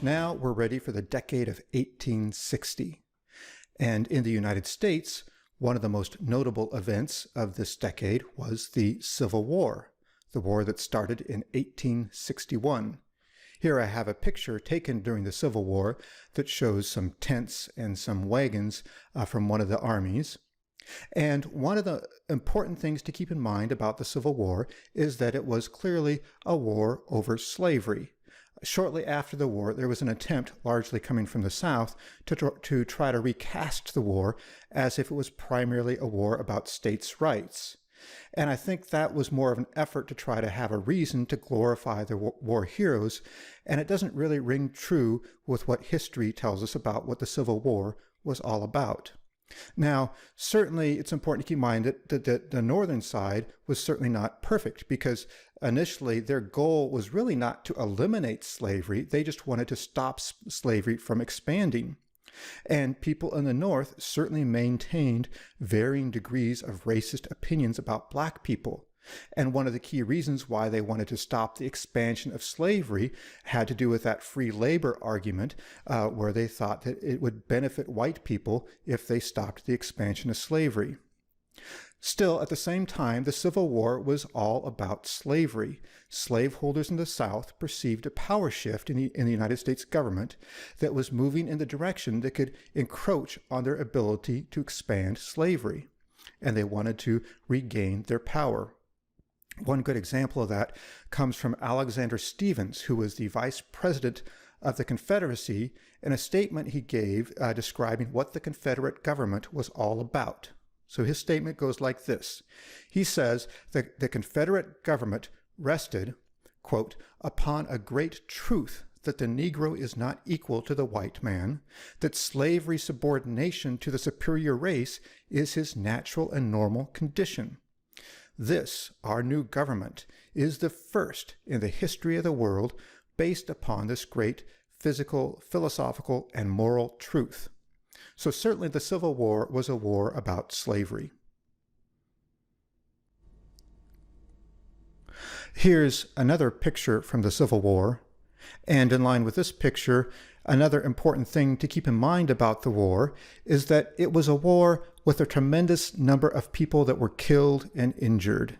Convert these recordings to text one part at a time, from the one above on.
now we're ready for the decade of 1860. And in the United States, one of the most notable events of this decade was the Civil War, the war that started in 1861. Here I have a picture taken during the Civil War that shows some tents and some wagons from one of the armies. And one of the important things to keep in mind about the Civil War is that it was clearly a war over slavery. Shortly after the war, there was an attempt, largely coming from the South, to try to recast the war as if it was primarily a war about states' rights. And I think that was more of an effort to try to have a reason to glorify the war heroes, and it doesn't really ring true with what history tells us about what the Civil War was all about. Now, certainly it's important to keep in mind that the northern side was certainly not perfect, because initially their goal was really not to eliminate slavery. They just wanted to stop slavery from expanding. And people in the North certainly maintained varying degrees of racist opinions about black people. And one of the key reasons why they wanted to stop the expansion of slavery had to do with that free labor argument, where they thought that it would benefit white people if they stopped the expansion of slavery. Still, at the same time, the Civil War was all about slavery. Slaveholders in the South perceived a power shift in the United States government that was moving in the direction that could encroach on their ability to expand slavery, and they wanted to regain their power. One good example of that comes from Alexander Stephens, who was the vice president of the Confederacy, in a statement he gave describing what the Confederate government was all about. So his statement goes like this. He says that the Confederate government rested, quote, upon a great truth that the Negro is not equal to the white man, that slavery subordination to the superior race is his natural and normal condition. This, our new government, is the first in the history of the world based upon this great physical, philosophical, and moral truth. So certainly the Civil War was a war about slavery. Here's another picture from the Civil War. And in line with this picture, another important thing to keep in mind about the war is that it was a war with a tremendous number of people that were killed and injured.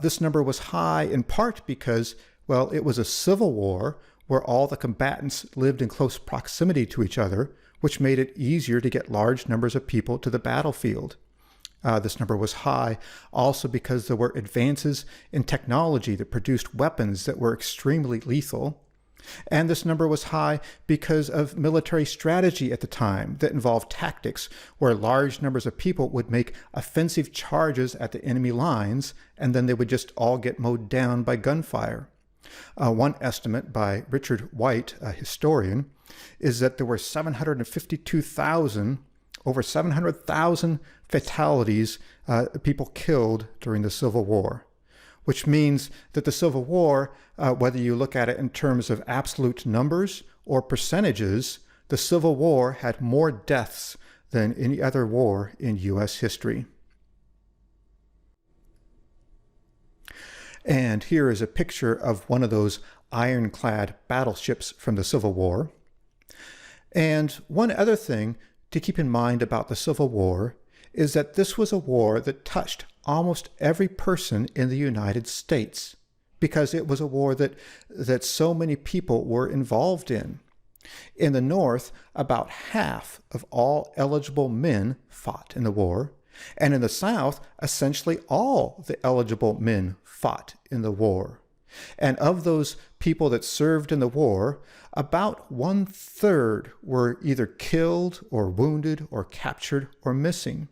This number was high in part because, well, it was a civil war where all the combatants lived in close proximity to each other, which made it easier to get large numbers of people to the battlefield. This number was high also because there were advances in technology that produced weapons that were extremely lethal. And this number was high because of military strategy at the time that involved tactics where large numbers of people would make offensive charges at the enemy lines, and then they would just all get mowed down by gunfire. One estimate by Richard White, a historian, is that there were over 700,000 fatalities, people killed during the Civil War, which means that the Civil War, whether you look at it in terms of absolute numbers or percentages, the Civil War had more deaths than any other war in U.S. history. And here is a picture of one of those ironclad battleships from the Civil War. And one other thing to keep in mind about the Civil War is that this was a war that touched almost every person in the United States, because it was a war that so many people were involved in. In the North, about half of all eligible men fought in the war, and in the South, essentially all the eligible men fought in the war. And of those people that served in the war, about 1/3 were either killed or wounded or captured or missing.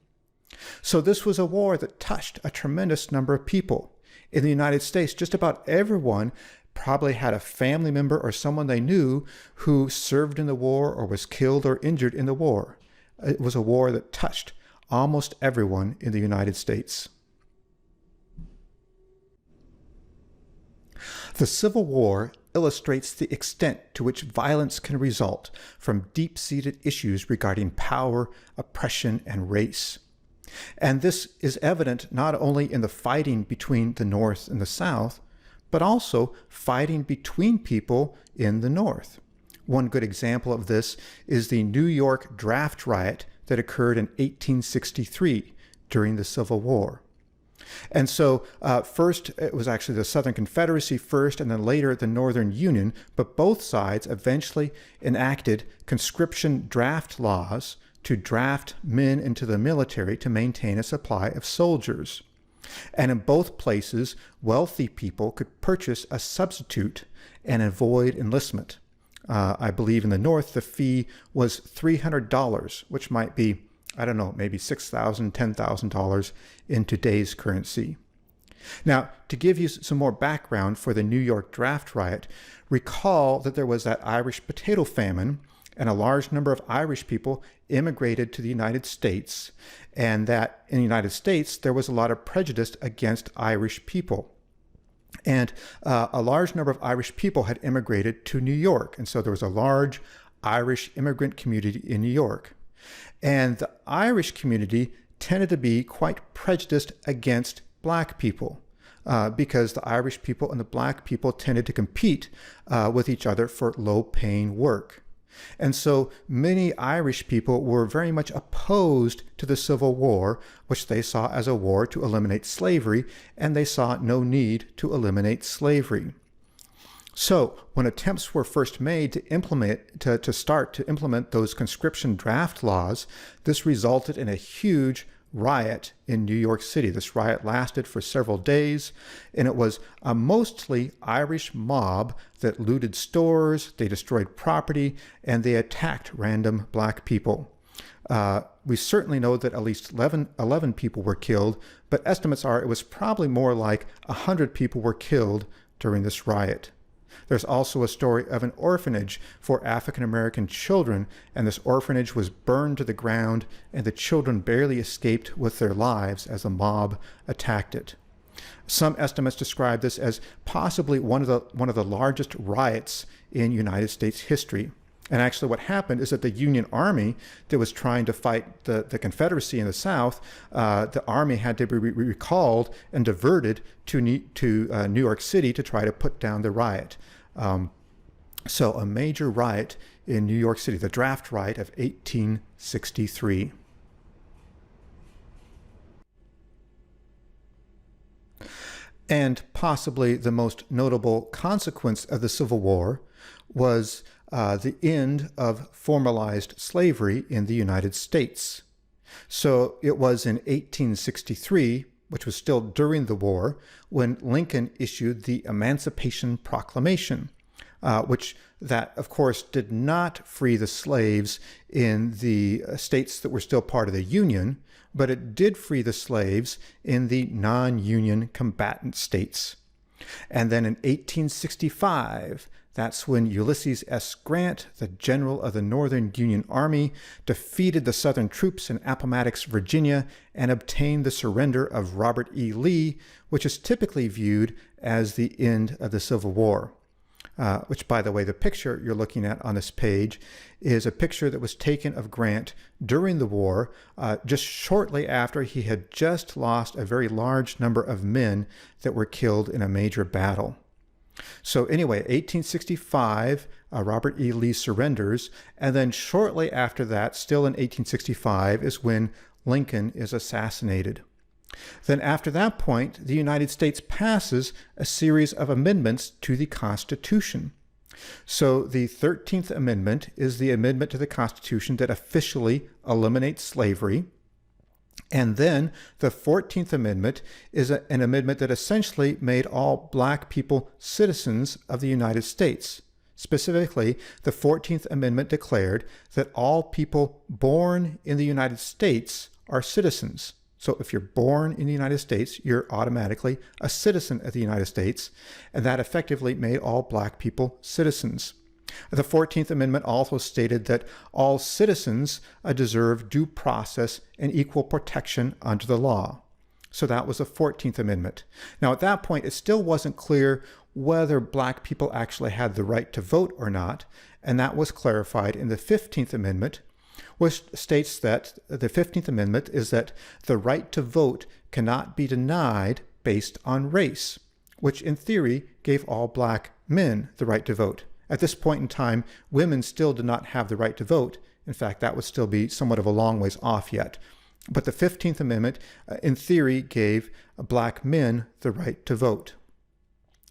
So this was a war that touched a tremendous number of people. In the United States, just about everyone probably had a family member or someone they knew who served in the war or was killed or injured in the war. It was a war that touched almost everyone in the United States. The Civil War illustrates the extent to which violence can result from deep-seated issues regarding power, oppression, and race. And this is evident not only in the fighting between the North and the South, but also fighting between people in the North. One good example of this is the New York draft riot that occurred in 1863 during the Civil War. And so first, it was actually the Southern Confederacy first, and then later the Northern Union, but both sides eventually enacted conscription draft laws to draft men into the military to maintain a supply of soldiers. And in both places, wealthy people could purchase a substitute and avoid enlistment. I believe in the North, the fee was $300, which might be, I don't know, maybe $6,000, $10,000 in today's currency. Now, to give you some more background for the New York draft riot, recall that there was that Irish potato famine, and a large number of Irish people immigrated to the United States, and that in the United States, there was a lot of prejudice against Irish people. And a large number of Irish people had immigrated to New York, and so there was a large Irish immigrant community in New York. And the Irish community tended to be quite prejudiced against black people because the Irish people and the black people tended to compete with each other for low-paying work. And so many Irish people were very much opposed to the Civil War, which they saw as a war to eliminate slavery, and they saw no need to eliminate slavery. So when attempts were first made to start to implement those conscription draft laws, this resulted in a huge riot in New York City. This riot lasted for several days, and it was a mostly Irish mob that looted stores, they destroyed property, and they attacked random black people. We certainly know that at least 11 people were killed, but estimates are it was probably more like 100 people were killed during this riot. There's also a story of an orphanage for African-American children, and this orphanage was burned to the ground, and the children barely escaped with their lives as the mob attacked it. Some estimates describe this as possibly one of the largest riots in United States history. And actually what happened is that the Union Army that was trying to fight the Confederacy in the South, the Army had to be recalled and diverted to New York City to try to put down the riot. So a major riot in New York City, the draft riot of 1863. And possibly the most notable consequence of the Civil War was the end of formalized slavery in the United States. So it was in 1863, which was still during the war, when Lincoln issued the Emancipation Proclamation, which that, of course, did not free the slaves in the states that were still part of the Union, but it did free the slaves in the non-Union combatant states. And then in 1865, that's when Ulysses S. Grant, the general of the Northern Union Army, defeated the Southern troops in Appomattox, Virginia, and obtained the surrender of Robert E. Lee, which is typically viewed as the end of the Civil War. Which, by the way, the picture you're looking at on this page is a picture that was taken of Grant during the war, just shortly after he had just lost a very large number of men that were killed in a major battle. So anyway, 1865, Robert E. Lee surrenders, and then shortly after that, still in 1865, is when Lincoln is assassinated. Then after that point, the United States passes a series of amendments to the Constitution. So the 13th Amendment is the amendment to the Constitution that officially eliminates slavery. And then the 14th Amendment is an amendment that essentially made all black people citizens of the United States. Specifically, the 14th Amendment declared that all people born in the United States are citizens. So if you're born in the United States, you're automatically a citizen of the United States, and that effectively made all black people citizens. The 14th Amendment also stated that all citizens deserve due process and equal protection under the law. So that was the 14th Amendment. Now, at that point, it still wasn't clear whether black people actually had the right to vote or not, and that was clarified in the 15th Amendment, which states that the 15th Amendment is that the right to vote cannot be denied based on race, which in theory gave all black men the right to vote. At this point in time, women still did not have the right to vote. In fact, that would still be somewhat of a long ways off yet. But the 15th Amendment, in theory, gave black men the right to vote.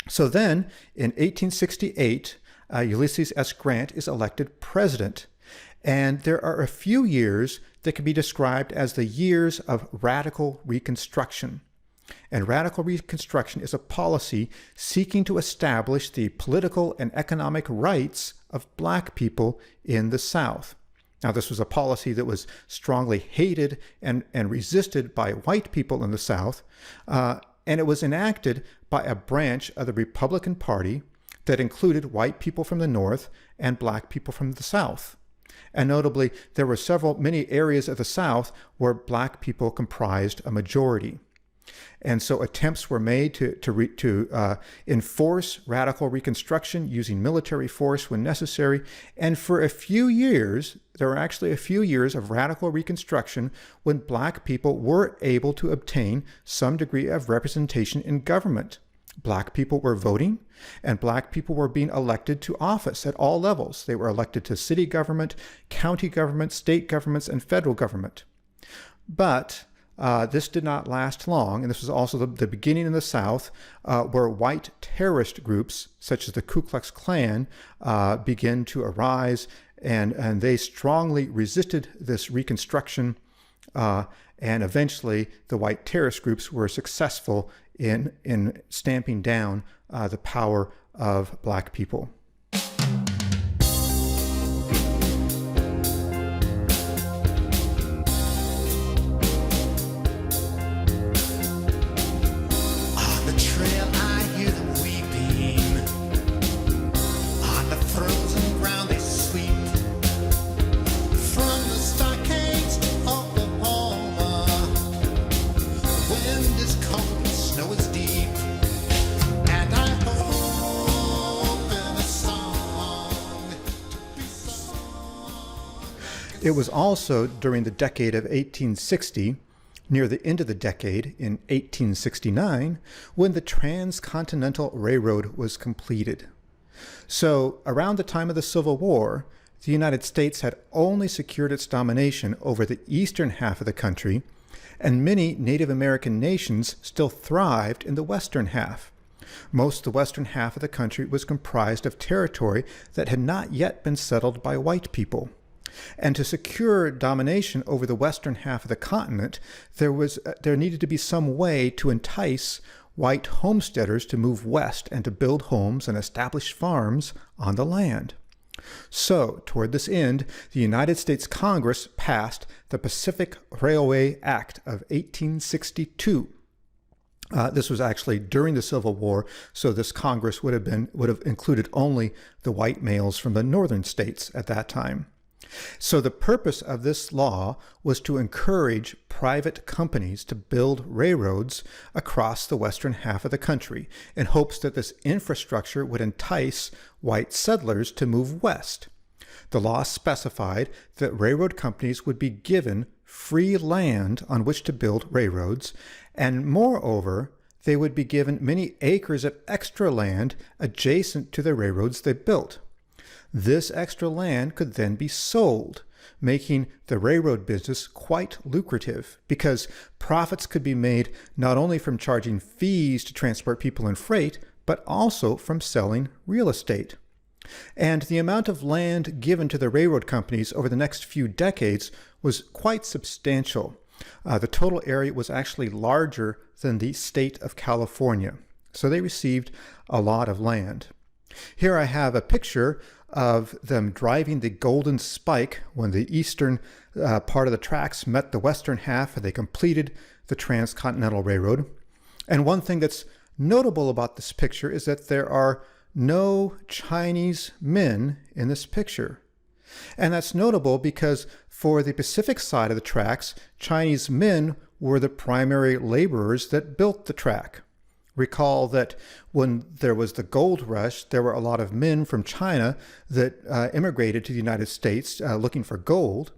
So then, in 1868, Ulysses S. Grant is elected president. And there are a few years that can be described as the years of radical Reconstruction. And radical Reconstruction is a policy seeking to establish the political and economic rights of black people in the South. Now, this was a policy that was strongly hated and resisted by white people in the South, and it was enacted by a branch of the Republican Party that included white people from the North and black people from the South. And notably, there were many areas of the South where black people comprised a majority. And so attempts were made to enforce radical Reconstruction using military force when necessary. And for a few years, there were actually a few years of radical Reconstruction when black people were able to obtain some degree of representation in government. Black people were voting, and black people were being elected to office at all levels. They were elected to city government, county government, state governments, and federal government. But this did not last long, and this was also the beginning in the South where white terrorist groups, such as the Ku Klux Klan, began to arise, and they strongly resisted this Reconstruction, and eventually the white terrorist groups were successful in stamping down the power of black people. It was also during the decade of 1860, near the end of the decade in 1869, when the Transcontinental Railroad was completed. So around the time of the Civil War, the United States had only secured its domination over the eastern half of the country, and many Native American nations still thrived in the western half. Most of the western half of the country was comprised of territory that had not yet been settled by white people. And to secure domination over the western half of the continent, there needed to be some way to entice white homesteaders to move west and to build homes and establish farms on the land. So, toward this end, the United States Congress passed the Pacific Railway Act of 1862. This was actually during the Civil War, so this Congress would have included only the white males from the northern states at that time. So the purpose of this law was to encourage private companies to build railroads across the western half of the country in hopes that this infrastructure would entice white settlers to move west. The law specified that railroad companies would be given free land on which to build railroads, and moreover, they would be given many acres of extra land adjacent to the railroads they built. This extra land could then be sold, making the railroad business quite lucrative because profits could be made not only from charging fees to transport people and freight, but also from selling real estate. And the amount of land given to the railroad companies over the next few decades was quite substantial. The total area was actually larger than the state of California. So they received a lot of land. Here I have a picture of them driving the Golden Spike when the eastern part of the tracks met the western half and they completed the Transcontinental Railroad. And one thing that's notable about this picture is that there are no Chinese men in this picture. And that's notable because for the Pacific side of the tracks, Chinese men were the primary laborers that built the track. Recall that when there was the gold rush, there were a lot of men from China that immigrated to the United States looking for gold.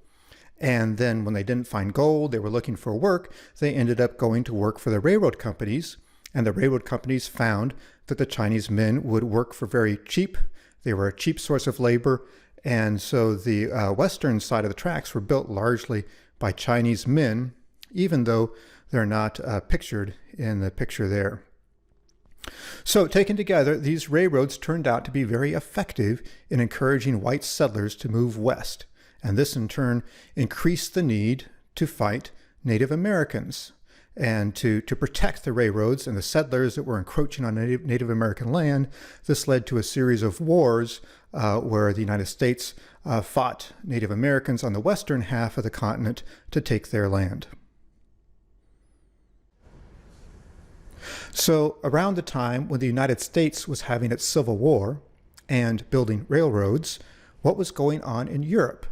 And then when they didn't find gold, they were looking for work. They ended up going to work for the railroad companies. And the railroad companies found that the Chinese men would work for very cheap. They were a cheap source of labor, and so the western side of the tracks were built largely by Chinese men, even though they're not pictured in the picture there. So taken together, these railroads turned out to be very effective in encouraging white settlers to move west, and this in turn increased the need to fight Native Americans and to protect the railroads and the settlers that were encroaching on Native American land. This led to a series of wars where the United States fought Native Americans on the western half of the continent to take their land. So around the time when the United States was having its Civil War and building railroads, what was going on in Europe?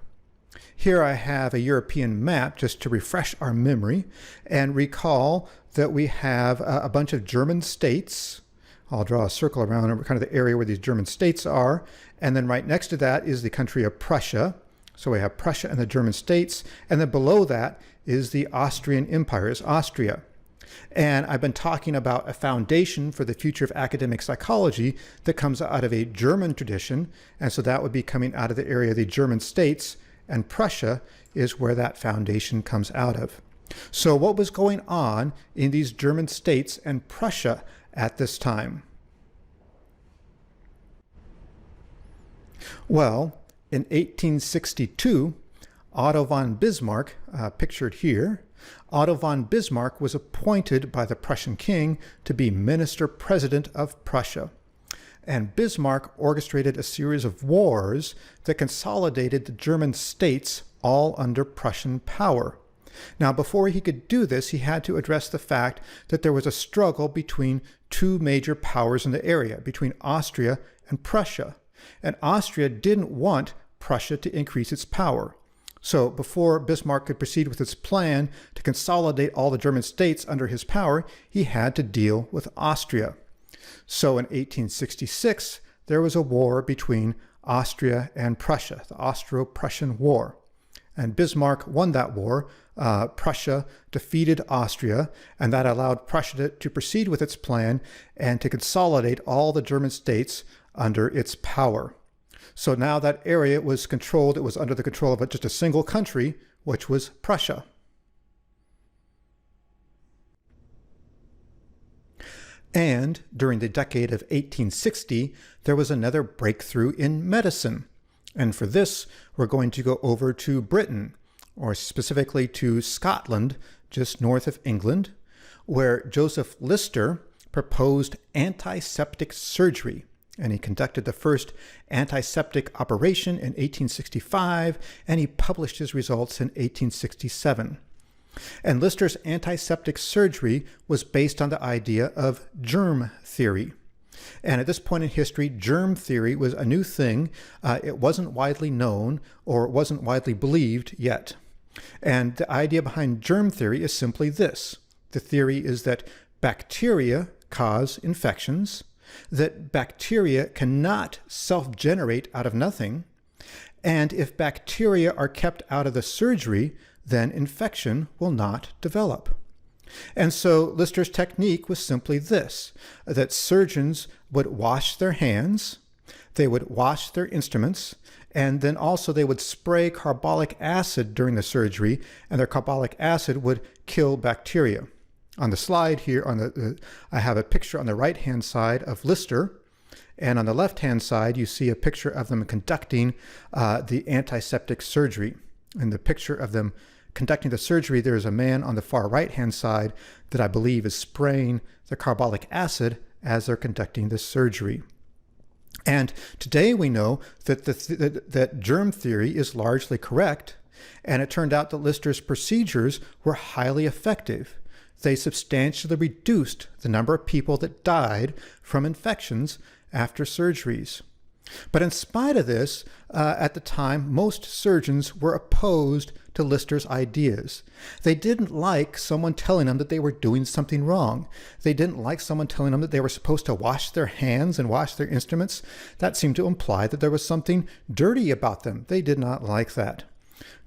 Here I have a European map just to refresh our memory and recall that we have a bunch of German states. I'll draw a circle around kind of the area where these German states are. And then right next to that is the country of Prussia. So we have Prussia and the German states. And then below that is the Austrian Empire, is Austria. And I've been talking about a foundation for the future of academic psychology that comes out of a German tradition. And so that would be coming out of the area of the German states. And Prussia is where that foundation comes out of. So what was going on in these German states and Prussia at this time? Well, in 1862, Otto von Bismarck, pictured here, Otto von Bismarck was appointed by the Prussian king to be minister president of Prussia. And Bismarck orchestrated a series of wars that consolidated the German states all under Prussian power. Now, before he could do this, he had to address the fact that there was a struggle between two major powers in the area, between Austria and Prussia. And Austria didn't want Prussia to increase its power. So before Bismarck could proceed with his plan to consolidate all the German states under his power, he had to deal with Austria. So in 1866, there was a war between Austria and Prussia, the Austro-Prussian War. And Bismarck won that war. Prussia defeated Austria, and that allowed Prussia to proceed with its plan and to consolidate all the German states under its power. So now that area was controlled, it was under the control of just a single country, which was Prussia. And during the decade of 1860, there was another breakthrough in medicine. And for this, we're going to go over to Britain, or specifically to Scotland, just north of England, where Joseph Lister proposed antiseptic surgery. And he conducted the first antiseptic operation in 1865, and he published his results in 1867. And Lister's antiseptic surgery was based on the idea of germ theory. And at this point in history, germ theory was a new thing. It wasn't widely known or it wasn't widely believed yet. And the idea behind germ theory is simply this. The theory is that bacteria cause infections, that bacteria cannot self-generate out of nothing, and if bacteria are kept out of the surgery, then infection will not develop. And so Lister's technique was simply this, that surgeons would wash their hands, they would wash their instruments, and then also they would spray carbolic acid during the surgery, and their carbolic acid would kill bacteria. On the slide here, I have a picture on the right-hand side of Lister, and on the left-hand side, you see a picture of them conducting the antiseptic surgery. In the picture of them conducting the surgery, there is a man on the far right-hand side that I believe is spraying the carbolic acid as they're conducting the surgery. And today we know that that germ theory is largely correct, and it turned out that Lister's procedures were highly effective. They substantially reduced the number of people that died from infections after surgeries. But in spite of this, at the time, most surgeons were opposed to Lister's ideas. They didn't like someone telling them that they were doing something wrong. They didn't like someone telling them that they were supposed to wash their hands and wash their instruments. That seemed to imply that there was something dirty about them. They did not like that.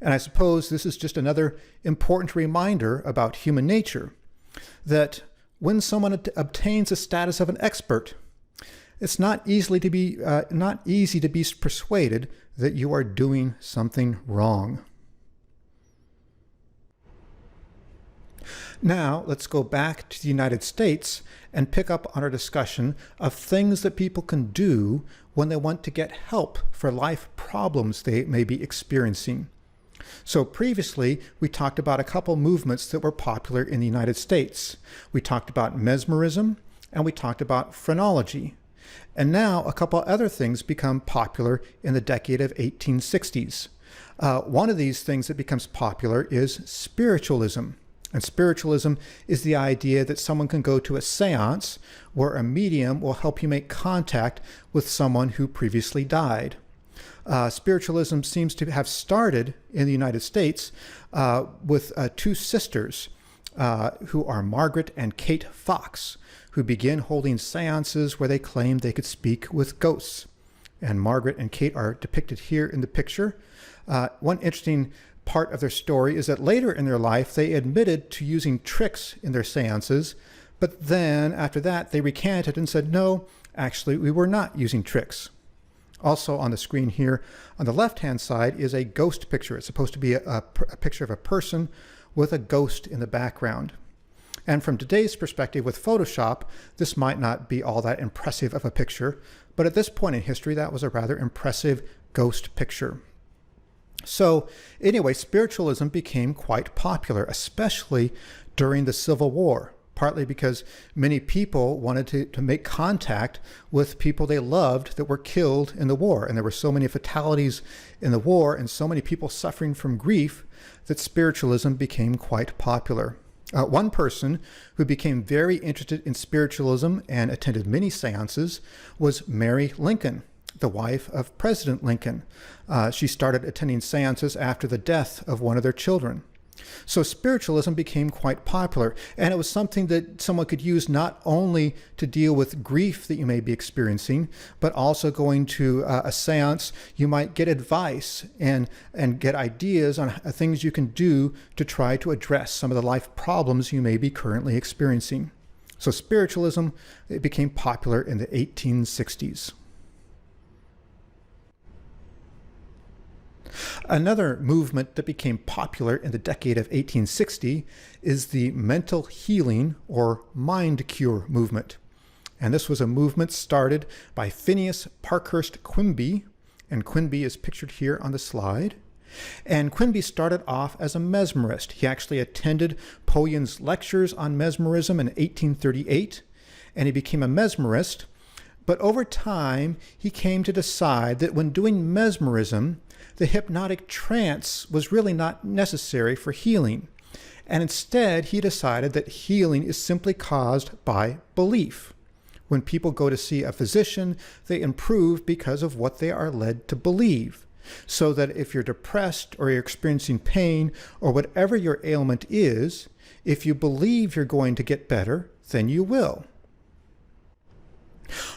And I suppose this is just another important reminder about human nature, that when someone obtains a status of an expert, it's not easy to be persuaded that you are doing something wrong. Now, let's go back to the United States and pick up on our discussion of things that people can do when they want to get help for life problems they may be experiencing. So previously, we talked about a couple movements that were popular in the United States. We talked about mesmerism and we talked about phrenology. And now a couple other things become popular in the decade of 1860s. One of these things that becomes popular is spiritualism. And spiritualism is the idea that someone can go to a seance where a medium will help you make contact with someone who previously died. Spiritualism seems to have started in the United States with two sisters who are Margaret and Kate Fox, who began holding seances where they claimed they could speak with ghosts. And Margaret and Kate are depicted here in the picture. One interesting part of their story is that later in their life, they admitted to using tricks in their seances, but then after that, they recanted and said, no, actually, we were not using tricks. Also on the screen here, on the left-hand side is a ghost picture. It's supposed to be a picture of a person with a ghost in the background. And from today's perspective with Photoshop, this might not be all that impressive of a picture, but at this point in history, that was a rather impressive ghost picture. So anyway, spiritualism became quite popular, especially during the Civil War, partly because many people wanted to make contact with people they loved that were killed in the war. And there were so many fatalities in the war and so many people suffering from grief that spiritualism became quite popular. One person who became very interested in spiritualism and attended many seances was Mary Lincoln, the wife of President Lincoln. She started attending seances after the death of one of their children. So spiritualism became quite popular, and it was something that someone could use not only to deal with grief that you may be experiencing, but also going to a seance, you might get advice and get ideas on things you can do to try to address some of the life problems you may be currently experiencing. So spiritualism, it became popular in the 1860s. Another movement that became popular in the decade of 1860 is the mental healing or mind cure movement. And this was a movement started by Phineas Parkhurst Quimby, and Quimby is pictured here on the slide. And Quimby started off as a mesmerist. He actually attended Pouyen's lectures on mesmerism in 1838, and he became a mesmerist. But over time, he came to decide that when doing mesmerism, the hypnotic trance was really not necessary for healing. And instead, he decided that healing is simply caused by belief. When people go to see a physician, they improve because of what they are led to believe. So that if you're depressed or you're experiencing pain or whatever your ailment is, if you believe you're going to get better, then you will.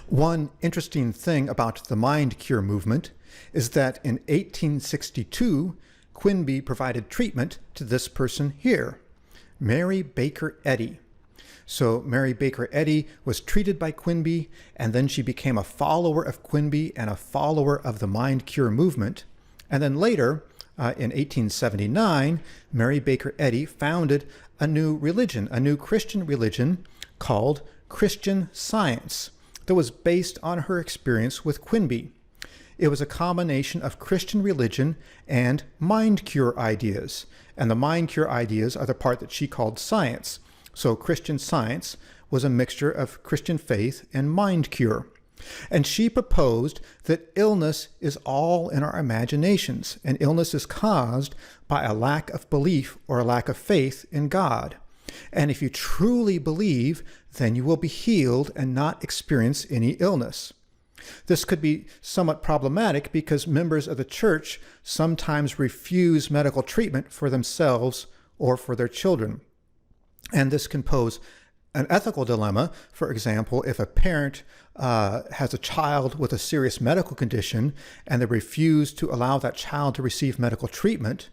One interesting thing about the mind cure movement is that in 1862, Quimby provided treatment to this person here, Mary Baker Eddy. So Mary Baker Eddy was treated by Quimby, and then she became a follower of Quimby and a follower of the mind cure movement. And then later, in 1879, Mary Baker Eddy founded a new religion, a new Christian religion called Christian Science, that was based on her experience with Quimby. It was a combination of Christian religion and mind cure ideas. And the mind cure ideas are the part that she called science. So Christian Science was a mixture of Christian faith and mind cure. And she proposed that illness is all in our imaginations, and illness is caused by a lack of belief or a lack of faith in God. And if you truly believe, then you will be healed and not experience any illness. This could be somewhat problematic because members of the church sometimes refuse medical treatment for themselves or for their children. And this can pose an ethical dilemma. For example, if a parent has a child with a serious medical condition and they refuse to allow that child to receive medical treatment,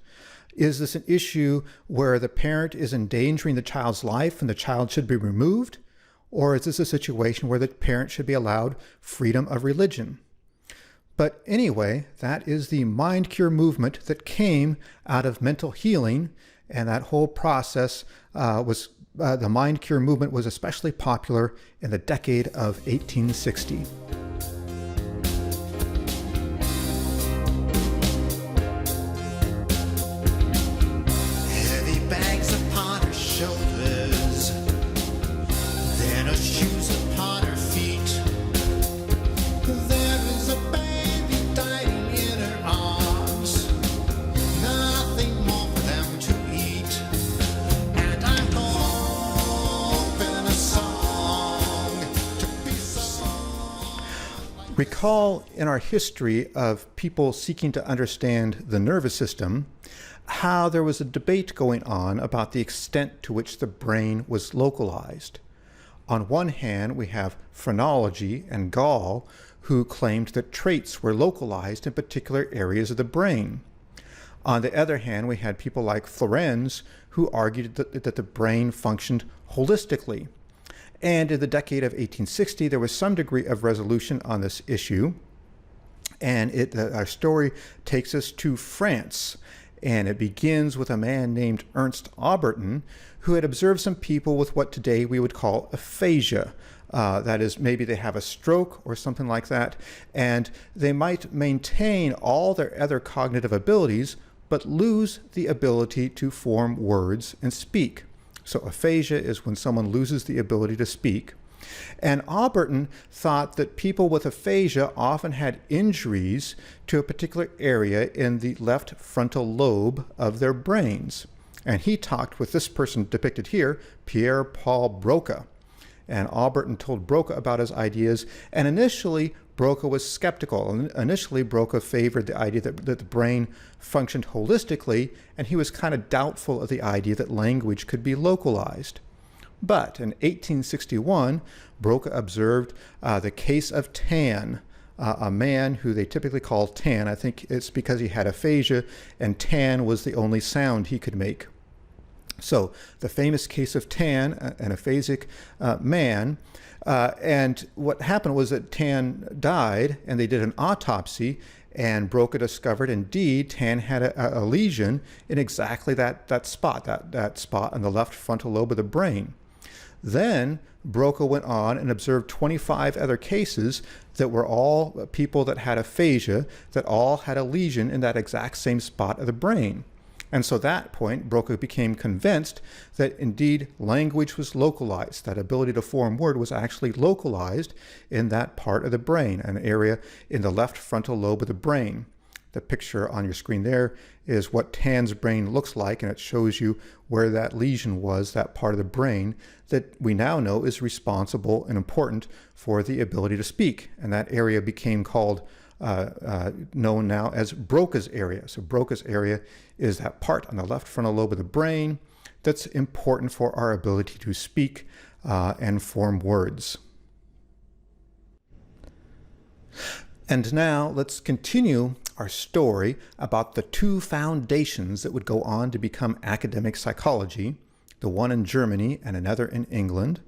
is this an issue where the parent is endangering the child's life and the child should be removed? Or is this a situation where the parent should be allowed freedom of religion? But anyway, that is the mind cure movement that came out of mental healing, and that whole process the mind cure movement was especially popular in the decade of 1860. Heavy bags upon her shoulders, then her shoes upon her feet. There is a baby dying in her arms, nothing more for them to eat. And I'm hoping a song to be sung. Recall in our history of people seeking to understand the nervous system, how there was a debate going on about the extent to which the brain was localized. On one hand, we have phrenology and Gall, who claimed that traits were localized in particular areas of the brain. On the other hand, we had people like Florenz, who argued that the brain functioned holistically. And in the decade of 1860, there was some degree of resolution on this issue. And our story takes us to France. And it begins with a man named Ernst Auberton, who had observed some people with what today we would call aphasia. That is, maybe they have a stroke or something like that, and they might maintain all their other cognitive abilities, but lose the ability to form words and speak. So aphasia is when someone loses the ability to speak. And Auberton thought that people with aphasia often had injuries to a particular area in the left frontal lobe of their brains. And he talked with this person depicted here, Pierre-Paul Broca. And Auberton told Broca about his ideas, and initially Broca was skeptical. Initially Broca favored the idea that the brain functioned holistically, and he was kind of doubtful of the idea that language could be localized. But in 1861, Broca observed the case of Tan, a man who they typically call Tan. I think it's because he had aphasia, and Tan was the only sound he could make. So the famous case of Tan, an aphasic man, and what happened was that Tan died, and they did an autopsy, and Broca discovered indeed Tan had a lesion in exactly that spot on the left frontal lobe of the brain. Then Broca went on and observed 25 other cases that were all people that had aphasia, that all had a lesion in that exact same spot of the brain. And so at that point, Broca became convinced that indeed language was localized. That ability to form word was actually localized in that part of the brain, an area in the left frontal lobe of the brain. The picture on your screen there is what Tan's brain looks like, and it shows you where that lesion was, that part of the brain that we now know is responsible and important for the ability to speak. And that area became called, known now as Broca's area. So Broca's area is that part on the left frontal lobe of the brain that's important for our ability to speak and form words. And now let's continue our story about the two foundations that would go on to become academic psychology, the one in Germany and another in England.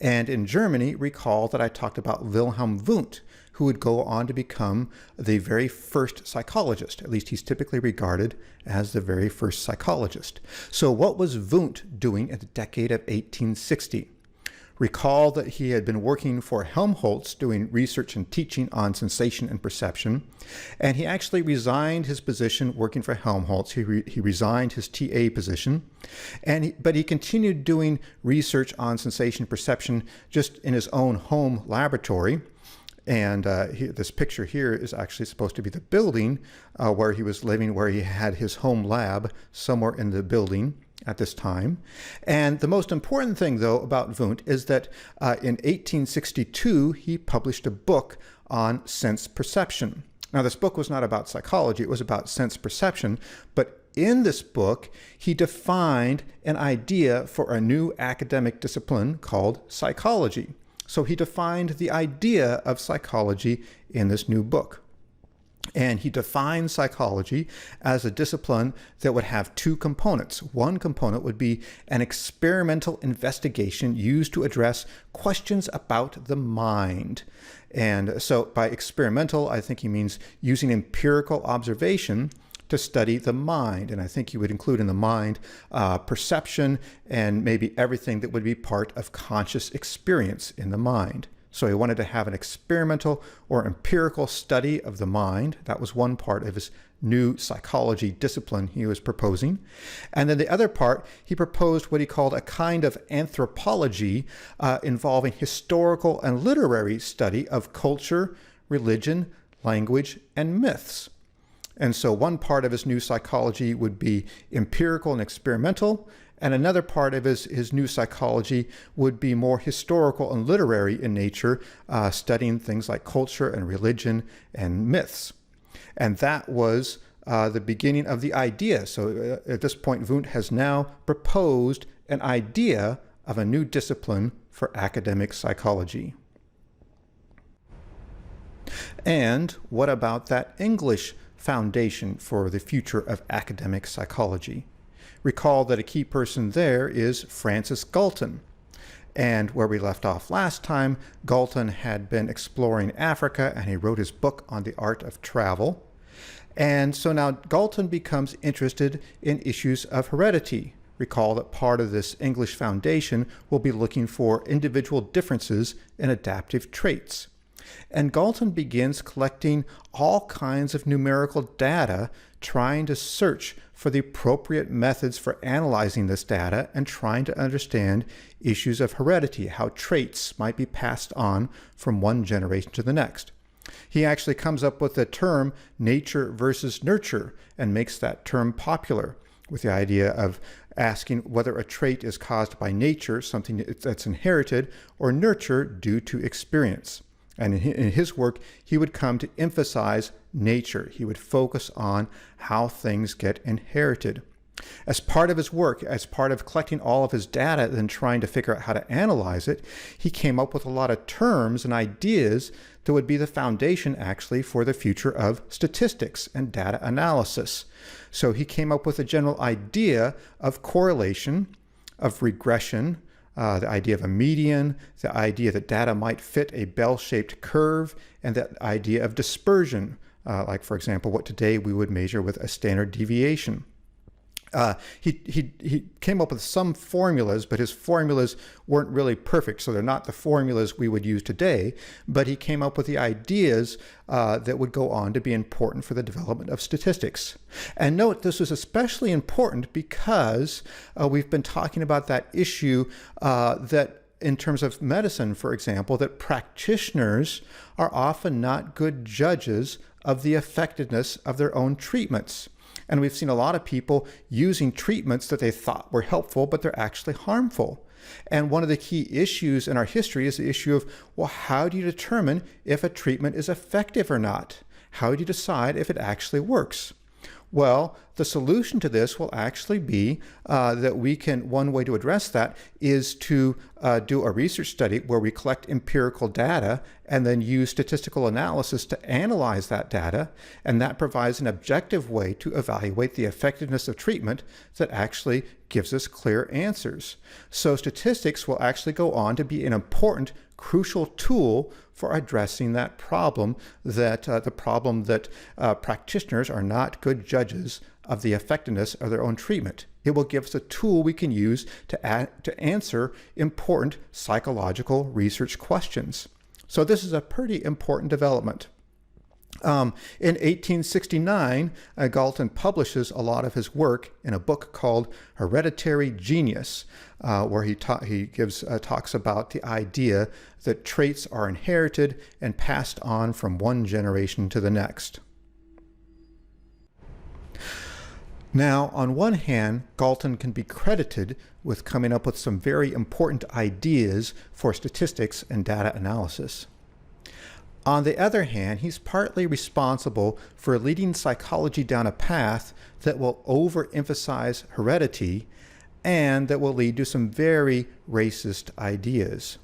And in Germany, recall that I talked about Wilhelm Wundt, who would go on to become the very first psychologist. At least he's typically regarded as the very first psychologist. So what was Wundt doing in the decade of 1860? Recall that he had been working for Helmholtz doing research and teaching on sensation and perception, and he actually resigned his position working for Helmholtz. He resigned his TA position, but he continued doing research on sensation and perception just in his own home laboratory. And this picture here is actually supposed to be the building where he was living, where he had his home lab somewhere in the building at this time. And the most important thing, though, about Wundt is that in 1862, he published a book on sense perception. Now, this book was not about psychology, it was about sense perception, but in this book, he defined an idea for a new academic discipline called psychology. So he defined the idea of psychology in this new book. And he defines psychology as a discipline that would have two components. One component would be an experimental investigation used to address questions about the mind. And so by experimental, I think he means using empirical observation to study the mind. And I think he would include in the mind perception and maybe everything that would be part of conscious experience in the mind. So he wanted to have an experimental or empirical study of the mind. That was one part of his new psychology discipline he was proposing. And then the other part, he proposed what he called a kind of anthropology involving historical and literary study of culture, religion, language, and myths. And so one part of his new psychology would be empirical and experimental, and another part of his new psychology would be more historical and literary in nature, studying things like culture and religion and myths. And that was the beginning of the idea. So at this point, Wundt has now proposed an idea of a new discipline for academic psychology. And what about that English foundation for the future of academic psychology? Recall that a key person there is Francis Galton. And where we left off last time, Galton had been exploring Africa and he wrote his book on the art of travel. And so now Galton becomes interested in issues of heredity. Recall that part of this English foundation will be looking for individual differences in adaptive traits. And Galton begins collecting all kinds of numerical data, trying to search for the appropriate methods for analyzing this data and trying to understand issues of heredity, how traits might be passed on from one generation to the next. He actually comes up with the term nature versus nurture and makes that term popular, with the idea of asking whether a trait is caused by nature, something that's inherited, or nurture due to experience. And in his work, he would come to emphasize nature. He would focus on how things get inherited. As part of his work, as part of collecting all of his data and trying to figure out how to analyze it, he came up with a lot of terms and ideas that would be the foundation actually for the future of statistics and data analysis. So he came up with a general idea of correlation, of regression, the idea of a median, the idea that data might fit a bell-shaped curve, and the idea of dispersion, like, for example, what today we would measure with a standard deviation. He came up with some formulas, but his formulas weren't really perfect, so they're not the formulas we would use today, but he came up with the ideas that would go on to be important for the development of statistics. And note, this was especially important because we've been talking about that issue that in terms of medicine, for example, that practitioners are often not good judges of the effectiveness of their own treatments. And we've seen a lot of people using treatments that they thought were helpful, but they're actually harmful. And one of the key issues in our history is the issue of, well, how do you determine if a treatment is effective or not? How do you decide if it actually works? Well, the solution to this will actually be that one way to address that is to do a research study where we collect empirical data and then use statistical analysis to analyze that data. And that provides an objective way to evaluate the effectiveness of treatment that actually gives us clear answers. So statistics will actually go on to be an important, crucial tool for addressing that problem, that practitioners are not good judges of the effectiveness of their own treatment. It will give us a tool we can use to answer important psychological research questions. So this is a pretty important development. In 1869, Galton publishes a lot of his work in a book called Hereditary Genius, where he talks about the idea that traits are inherited and passed on from one generation to the next. Now, on one hand, Galton can be credited with coming up with some very important ideas for statistics and data analysis. On the other hand, he's partly responsible for leading psychology down a path that will overemphasize heredity and that will lead to some very racist ideas.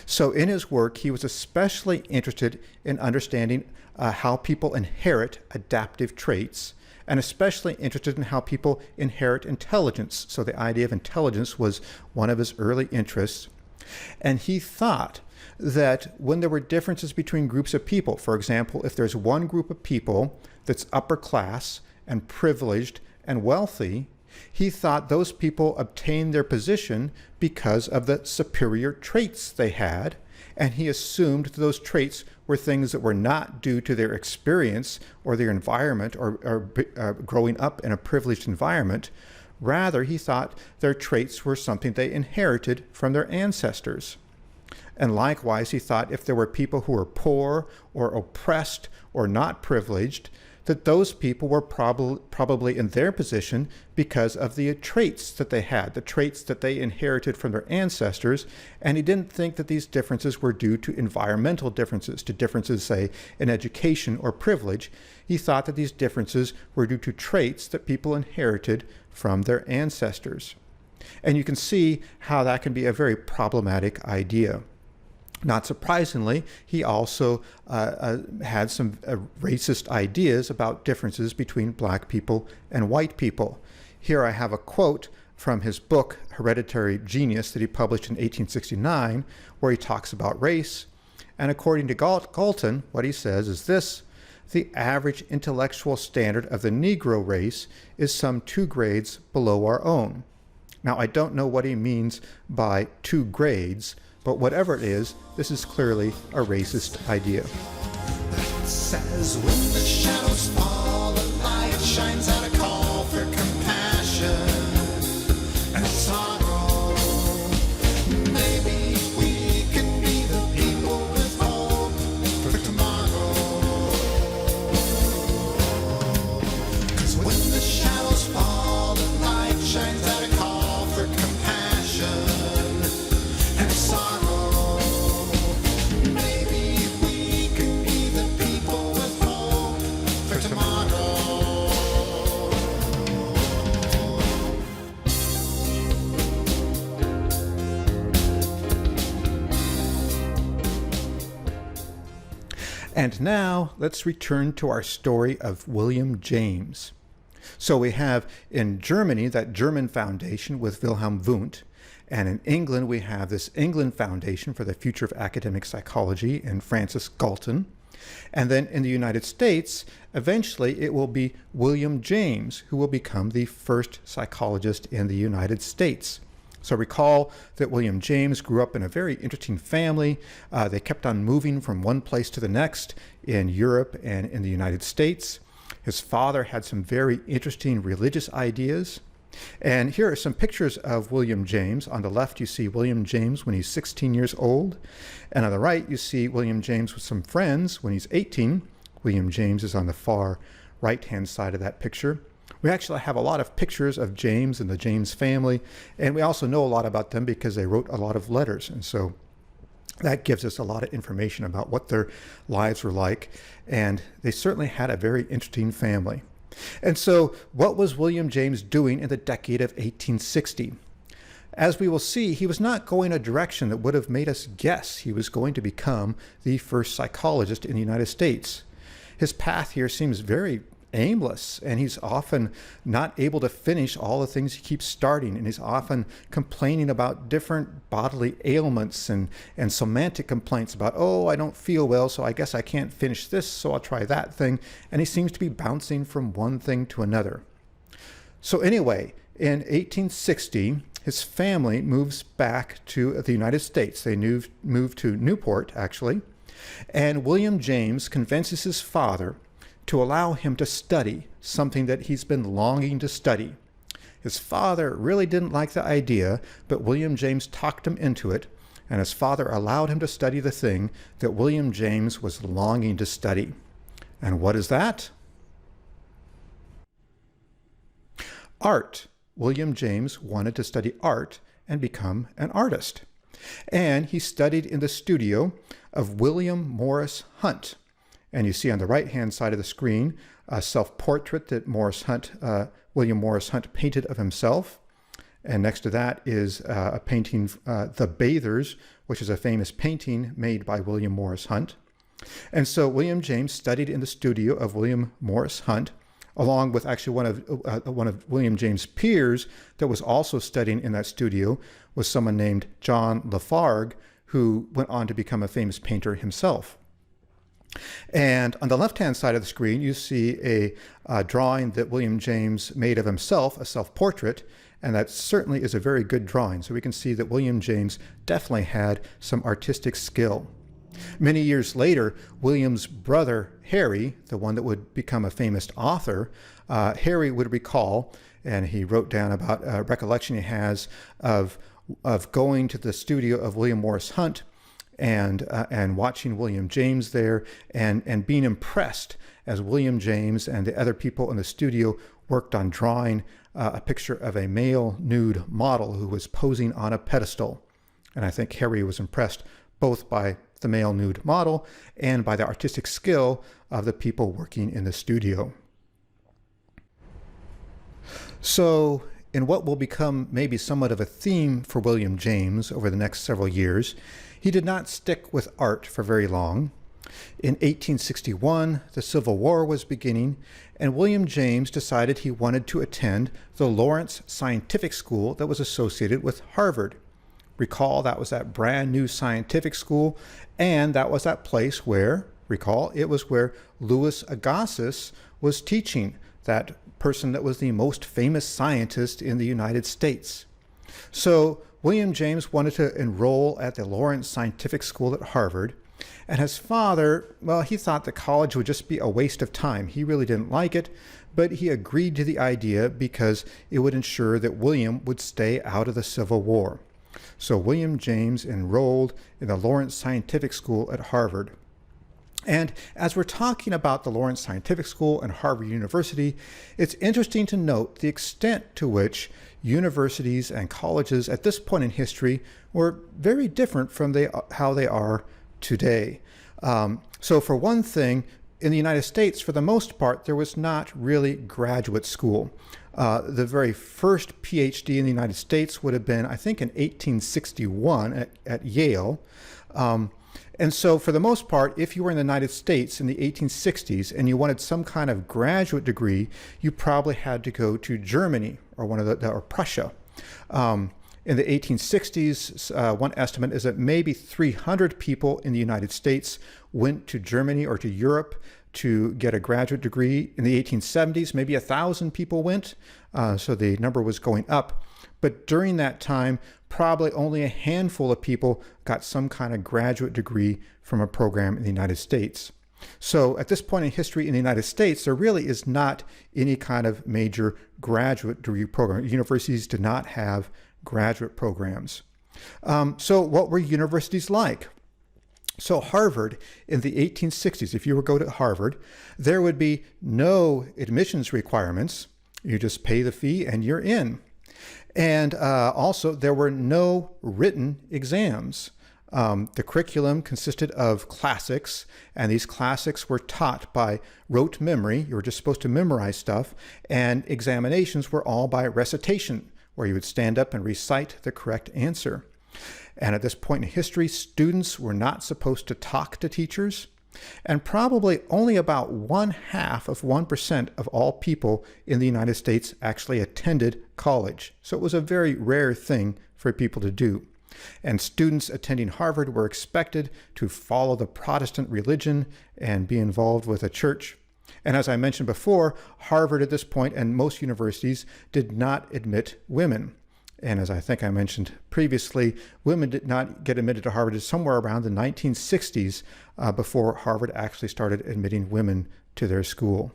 So in his work, he was especially interested in understanding how people inherit adaptive traits, and especially interested in how people inherit intelligence. So the idea of intelligence was one of his early interests. And he thought that when there were differences between groups of people, for example, if there's one group of people that's upper class and privileged and wealthy, he thought those people obtained their position because of the superior traits they had, and he assumed that those traits were things that were not due to their experience or their environment or growing up in a privileged environment. Rather, he thought their traits were something they inherited from their ancestors. And likewise, he thought if there were people who were poor or oppressed or not privileged, that those people were probably in their position because of the traits that they had, the traits that they inherited from their ancestors. And he didn't think that these differences were due to environmental differences, to differences, say, in education or privilege. He thought that these differences were due to traits that people inherited from their ancestors. And you can see how that can be a very problematic idea. Not surprisingly, he also had some racist ideas about differences between black people and white people. Here I have a quote from his book, Hereditary Genius, that he published in 1869, where he talks about race. And according to Galton, what he says is this: the average intellectual standard of the Negro race is some 2 grades below our own. Now, I don't know what he means by 2 grades, but whatever it is, this is clearly a racist idea. It says when the shadows fall, the light shines out, a call for compassion and sorrow. Maybe we can be the people with hope for tomorrow. 'Cause when the shadows fall, the light shines out, a call for compassion and sorrow. And now let's return to our story of William James. So we have in Germany that German foundation with Wilhelm Wundt, and in England we have this England Foundation for the Future of Academic Psychology and Francis Galton. And then in the United States, eventually it will be William James who will become the first psychologist in the United States. So recall that William James grew up in a very interesting family. They kept on moving from one place to the next in Europe and in the United States. His father had some very interesting religious ideas. And here are some pictures of William James. On the left, you see William James when he's 16 years old. And on the right, you see William James with some friends when he's 18. William James is on the far right-hand side of that picture. We actually have a lot of pictures of James and the James family, and we also know a lot about them because they wrote a lot of letters. And so that gives us a lot of information about what their lives were like. And they certainly had a very interesting family. And so what was William James doing in the decade of 1860? As we will see, he was not going a direction that would have made us guess he was going to become the first psychologist in the United States. His path here seems very aimless, and he's often not able to finish all the things he keeps starting, and he's often complaining about different bodily ailments and semantic complaints about, oh, I don't feel well, so I guess I can't finish this, so I'll try that thing. And he seems to be bouncing from one thing to another. So anyway, in 1860, his family moves back to the United States. They moved to Newport, actually, and William James convinces his father to allow him to study something that he's been longing to study. His father really didn't like the idea, but William James talked him into it, and his father allowed him to study the thing that William James was longing to study. And what is that? Art. William James wanted to study art and become an artist. And he studied in the studio of William Morris Hunt. And you see on the right-hand side of the screen a self-portrait that William Morris Hunt painted of himself. And next to that is a painting, The Bathers, which is a famous painting made by William Morris Hunt. And so William James studied in the studio of William Morris Hunt, along with actually one of William James' peers that was also studying in that studio was someone named John Lafargue, who went on to become a famous painter himself. And on the left-hand side of the screen, you see a drawing that William James made of himself, a self-portrait, and that certainly is a very good drawing. So we can see that William James definitely had some artistic skill. Many years later, William's brother, Harry, the one that would become a famous author, Harry would recall, and he wrote down about a recollection he has of going to the studio of William Morris Hunt and watching William James there and being impressed as William James and the other people in the studio worked on drawing a picture of a male nude model who was posing on a pedestal. And I think Harry was impressed both by the male nude model and by the artistic skill of the people working in the studio. So, in what will become maybe somewhat of a theme for William James over the next several years, he did not stick with art for very long. In 1861, the Civil War was beginning, and William James decided he wanted to attend the Lawrence Scientific School that was associated with Harvard. Recall, that was that brand new scientific school, and that was that place where, recall, it was where Louis Agassiz was teaching, that person that was the most famous scientist in the United States. So William James wanted to enroll at the Lawrence Scientific School at Harvard, and his father, well, he thought that college would just be a waste of time. He really didn't like it, but he agreed to the idea because it would ensure that William would stay out of the Civil War. So William James enrolled in the Lawrence Scientific School at Harvard. And as we're talking about the Lawrence Scientific School and Harvard University, it's interesting to note the extent to which universities and colleges at this point in history were very different from how they are today. So for one thing, in the United States, for the most part, there was not really graduate school. The very first PhD in the United States would have been, I think, in 1861 at Yale. And so for the most part, if you were in the United States in the 1860s and you wanted some kind of graduate degree, you probably had to go to Germany or or Prussia. In the 1860s, one estimate is that maybe 300 people in the United States went to Germany or to Europe to get a graduate degree. In the 1870s, maybe 1,000 people went, so the number was going up. But during that time, probably only a handful of people got some kind of graduate degree from a program in the United States. So at this point in history in the United States, there really is not any kind of major graduate degree program. Universities did not have graduate programs. So what were universities like? So Harvard in the 1860s, if you were to go to Harvard, there would be no admissions requirements. You just pay the fee and you're in. And also there were no written exams. The curriculum consisted of classics, and these classics were taught by rote memory. You were just supposed to memorize stuff, and examinations were all by recitation, where you would stand up and recite the correct answer. And at this point in history, students were not supposed to talk to teachers, and probably only about 0.5% of all people in the United States actually attended college. So it was a very rare thing for people to do. And students attending Harvard were expected to follow the Protestant religion and be involved with a church. And as I mentioned before, Harvard at this point and most universities did not admit women. And as I think I mentioned previously, women did not get admitted to Harvard until somewhere around the 1960s before Harvard actually started admitting women to their school.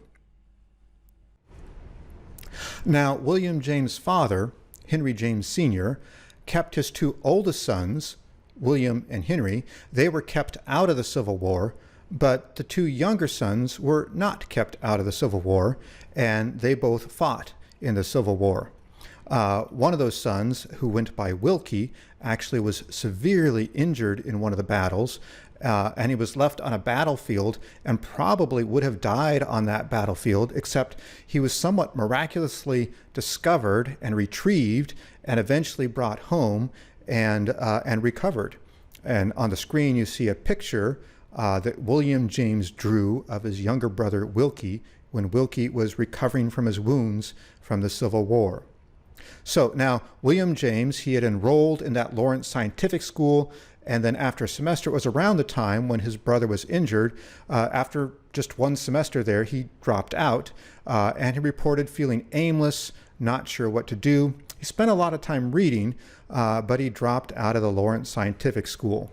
Now, William James' father, Henry James Sr., kept his two oldest sons, William and Henry. They were kept out of the Civil War, but the two younger sons were not kept out of the Civil War, and they both fought in the Civil War. One of those sons, who went by Wilkie, actually was severely injured in one of the battles, and he was left on a battlefield and probably would have died on that battlefield, except he was somewhat miraculously discovered and retrieved and eventually brought home and recovered. And on the screen, you see a picture that William James drew of his younger brother, Wilkie, when Wilkie was recovering from his wounds from the Civil War. So now, William James, he had enrolled in that Lawrence Scientific School, and then after a semester, it was around the time when his brother was injured. After just one semester there, he dropped out, and he reported feeling aimless, not sure what to do. He spent a lot of time reading, but he dropped out of the Lawrence Scientific School.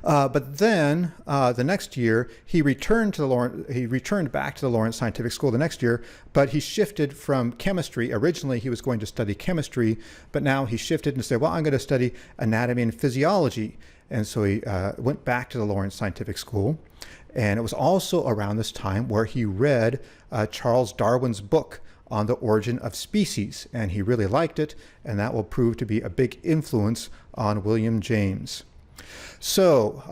But then the next year he returned back to the Lawrence Scientific School the next year, but he shifted from chemistry. Originally he was going to study chemistry, but now he shifted and said, well, I'm going to study anatomy and physiology. And so he went back to the Lawrence Scientific School. And it was also around this time where he read Charles Darwin's book on the origin of species, and he really liked it, and that will prove to be a big influence on William James. So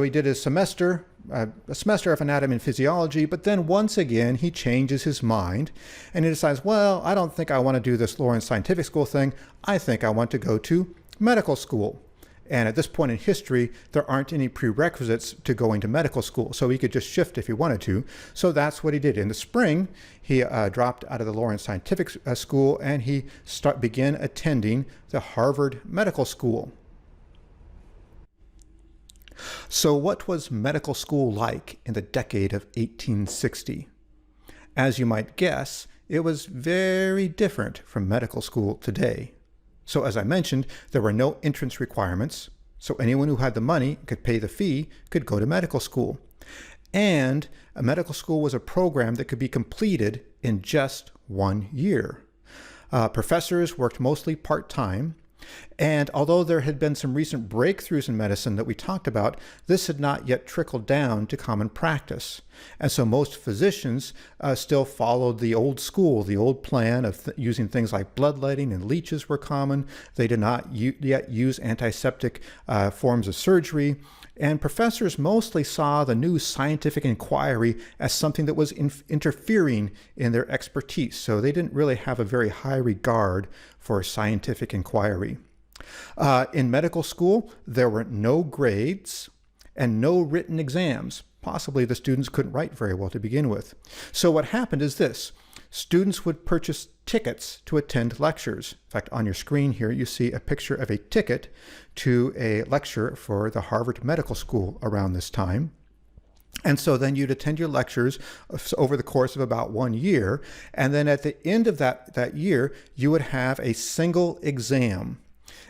he did his semester, a semester of anatomy and physiology, but then once again he changes his mind and he decides, well, I don't think I want to do this Lawrence Scientific School thing. I think I want to go to medical school. And at this point in history, there aren't any prerequisites to going to medical school, so he could just shift if he wanted to. So that's what he did. In the spring, he dropped out of the Lawrence Scientific School and he began attending the Harvard Medical School. So what was medical school like in the decade of 1860? As you might guess, it was very different from medical school today. So as I mentioned, there were no entrance requirements, so anyone who had the money, could pay the fee, could go to medical school. And a medical school was a program that could be completed in just 1 year. Professors worked mostly part-time, and although there had been some recent breakthroughs in medicine that we talked about, this had not yet trickled down to common practice. And so most physicians still followed the old school, the old plan of using things like bloodletting and leeches were common. They did not yet use antiseptic forms of surgery. And professors mostly saw the new scientific inquiry as something that was interfering in their expertise. So they didn't really have a very high regard for scientific inquiry. In medical school, there were no grades and no written exams. Possibly the students couldn't write very well to begin with. So what happened is this. Students would purchase tickets to attend lectures. In fact, on your screen here, you see a picture of a ticket to a lecture for the Harvard Medical School around this time. And so then you'd attend your lectures over the course of about 1 year. And then at the end of that year, you would have a single exam.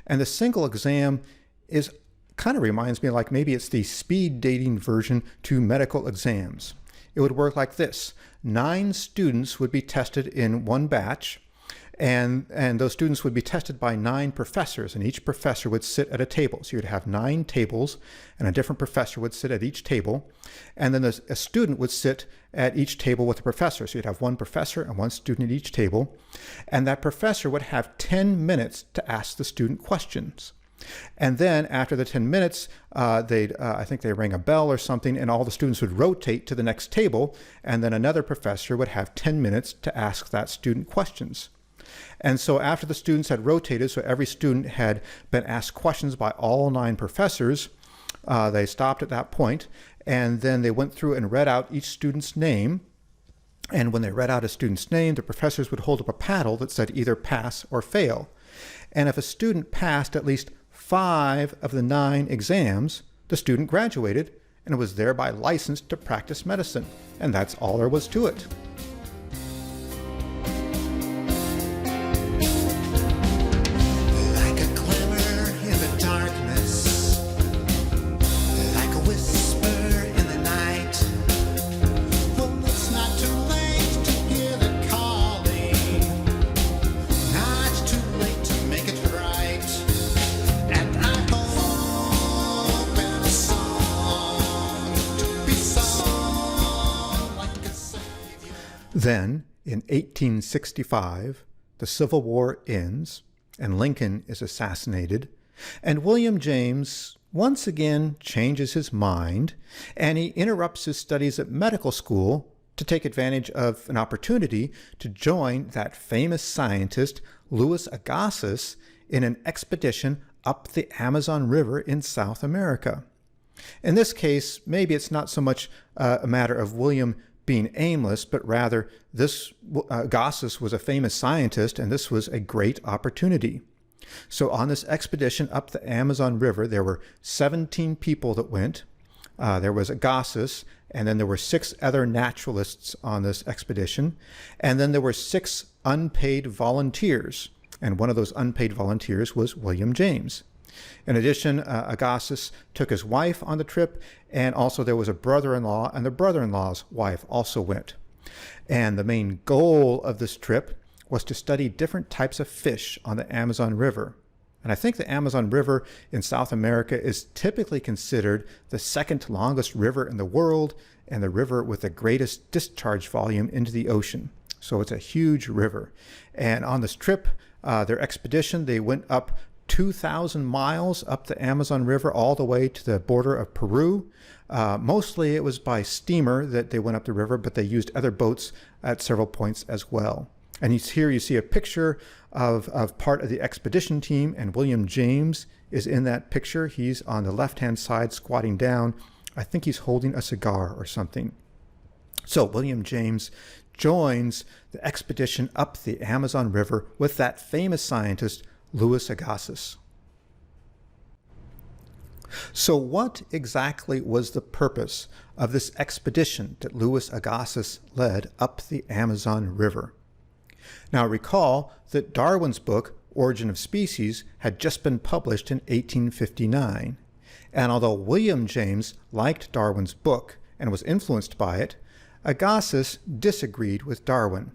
And the single exam kind of reminds me like maybe it's the speed dating version to medical exams. It would work like this. 9 students would be tested in one batch, and those students would be tested by 9 professors, and each professor would sit at a table. So you'd have 9 tables, and a different professor would sit at each table, and then a student would sit at each table with a professor. So you'd have 1 professor and 1 student at each table, and that professor would have 10 minutes to ask the student questions. And then after the 10 minutes, I think they rang a bell or something, and all the students would rotate to the next table, and then another professor would have 10 minutes to ask that student questions. And so after the students had rotated, so every student had been asked questions by all 9 professors, they stopped at that point, and then they went through and read out each student's name. And when they read out a student's name, the professors would hold up a paddle that said either pass or fail. And if a student passed at least 5 of the 9 exams, the student graduated and was thereby licensed to practice medicine. And that's all there was to it. Like a glimmer in the darkness, like a whisper in the night. Well, it's not too late to hear the calling, not too late to make it right. And I hope in a song to be sung like a savior. Then, in 1865, the Civil War ends and Lincoln is assassinated, And William James once again changes his mind, and he interrupts his studies at medical school to take advantage of an opportunity to join that famous scientist Louis Agassiz in an expedition up the Amazon River in South America. In this case, maybe it's not so much a matter of William being aimless, but rather this Agassiz was a famous scientist, and this was a great opportunity. So on this expedition up the Amazon River, there were 17 people that went. There was Agassiz, and then there were 6 other naturalists on this expedition, and then there were 6 unpaid volunteers, and one of those unpaid volunteers was William James. In addition, Agassiz took his wife on the trip, and also there was a brother-in-law, and the brother-in-law's wife also went. And the main goal of this trip was to study different types of fish on the Amazon River. And I think the Amazon River in South America is typically considered the second longest river in the world and the river with the greatest discharge volume into the ocean. So it's a huge river. And on this trip, their expedition, they went up 2,000 miles up the Amazon River all the way to the border of Peru. Mostly it was by steamer that they went up the river, but they used other boats at several points as well. And here you see a picture of part of the expedition team, and William James is in that picture. He's on the left-hand side squatting down. I think he's holding a cigar or something. So William James joins the expedition up the Amazon River with that famous scientist, Louis Agassiz. So what exactly was the purpose of this expedition that Louis Agassiz led up the Amazon River? Now recall that Darwin's book, Origin of Species, had just been published in 1859. And although William James liked Darwin's book and was influenced by it, Agassiz disagreed with Darwin.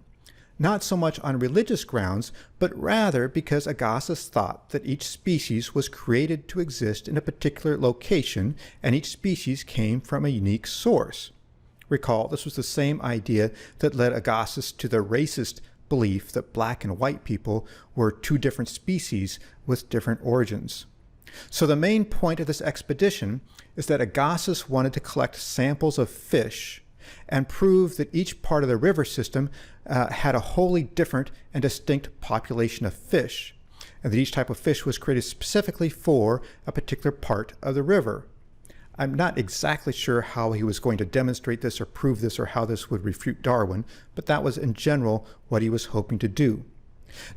Not so much on religious grounds, but rather because Agassiz thought that each species was created to exist in a particular location, and each species came from a unique source. Recall, this was the same idea that led Agassiz to the racist belief that black and white people were 2 different species with different origins. So the main point of this expedition is that Agassiz wanted to collect samples of fish and prove that each part of the river system had a wholly different and distinct population of fish, and that each type of fish was created specifically for a particular part of the river. I'm not exactly sure how he was going to demonstrate this or prove this or how this would refute Darwin, but that was in general what he was hoping to do.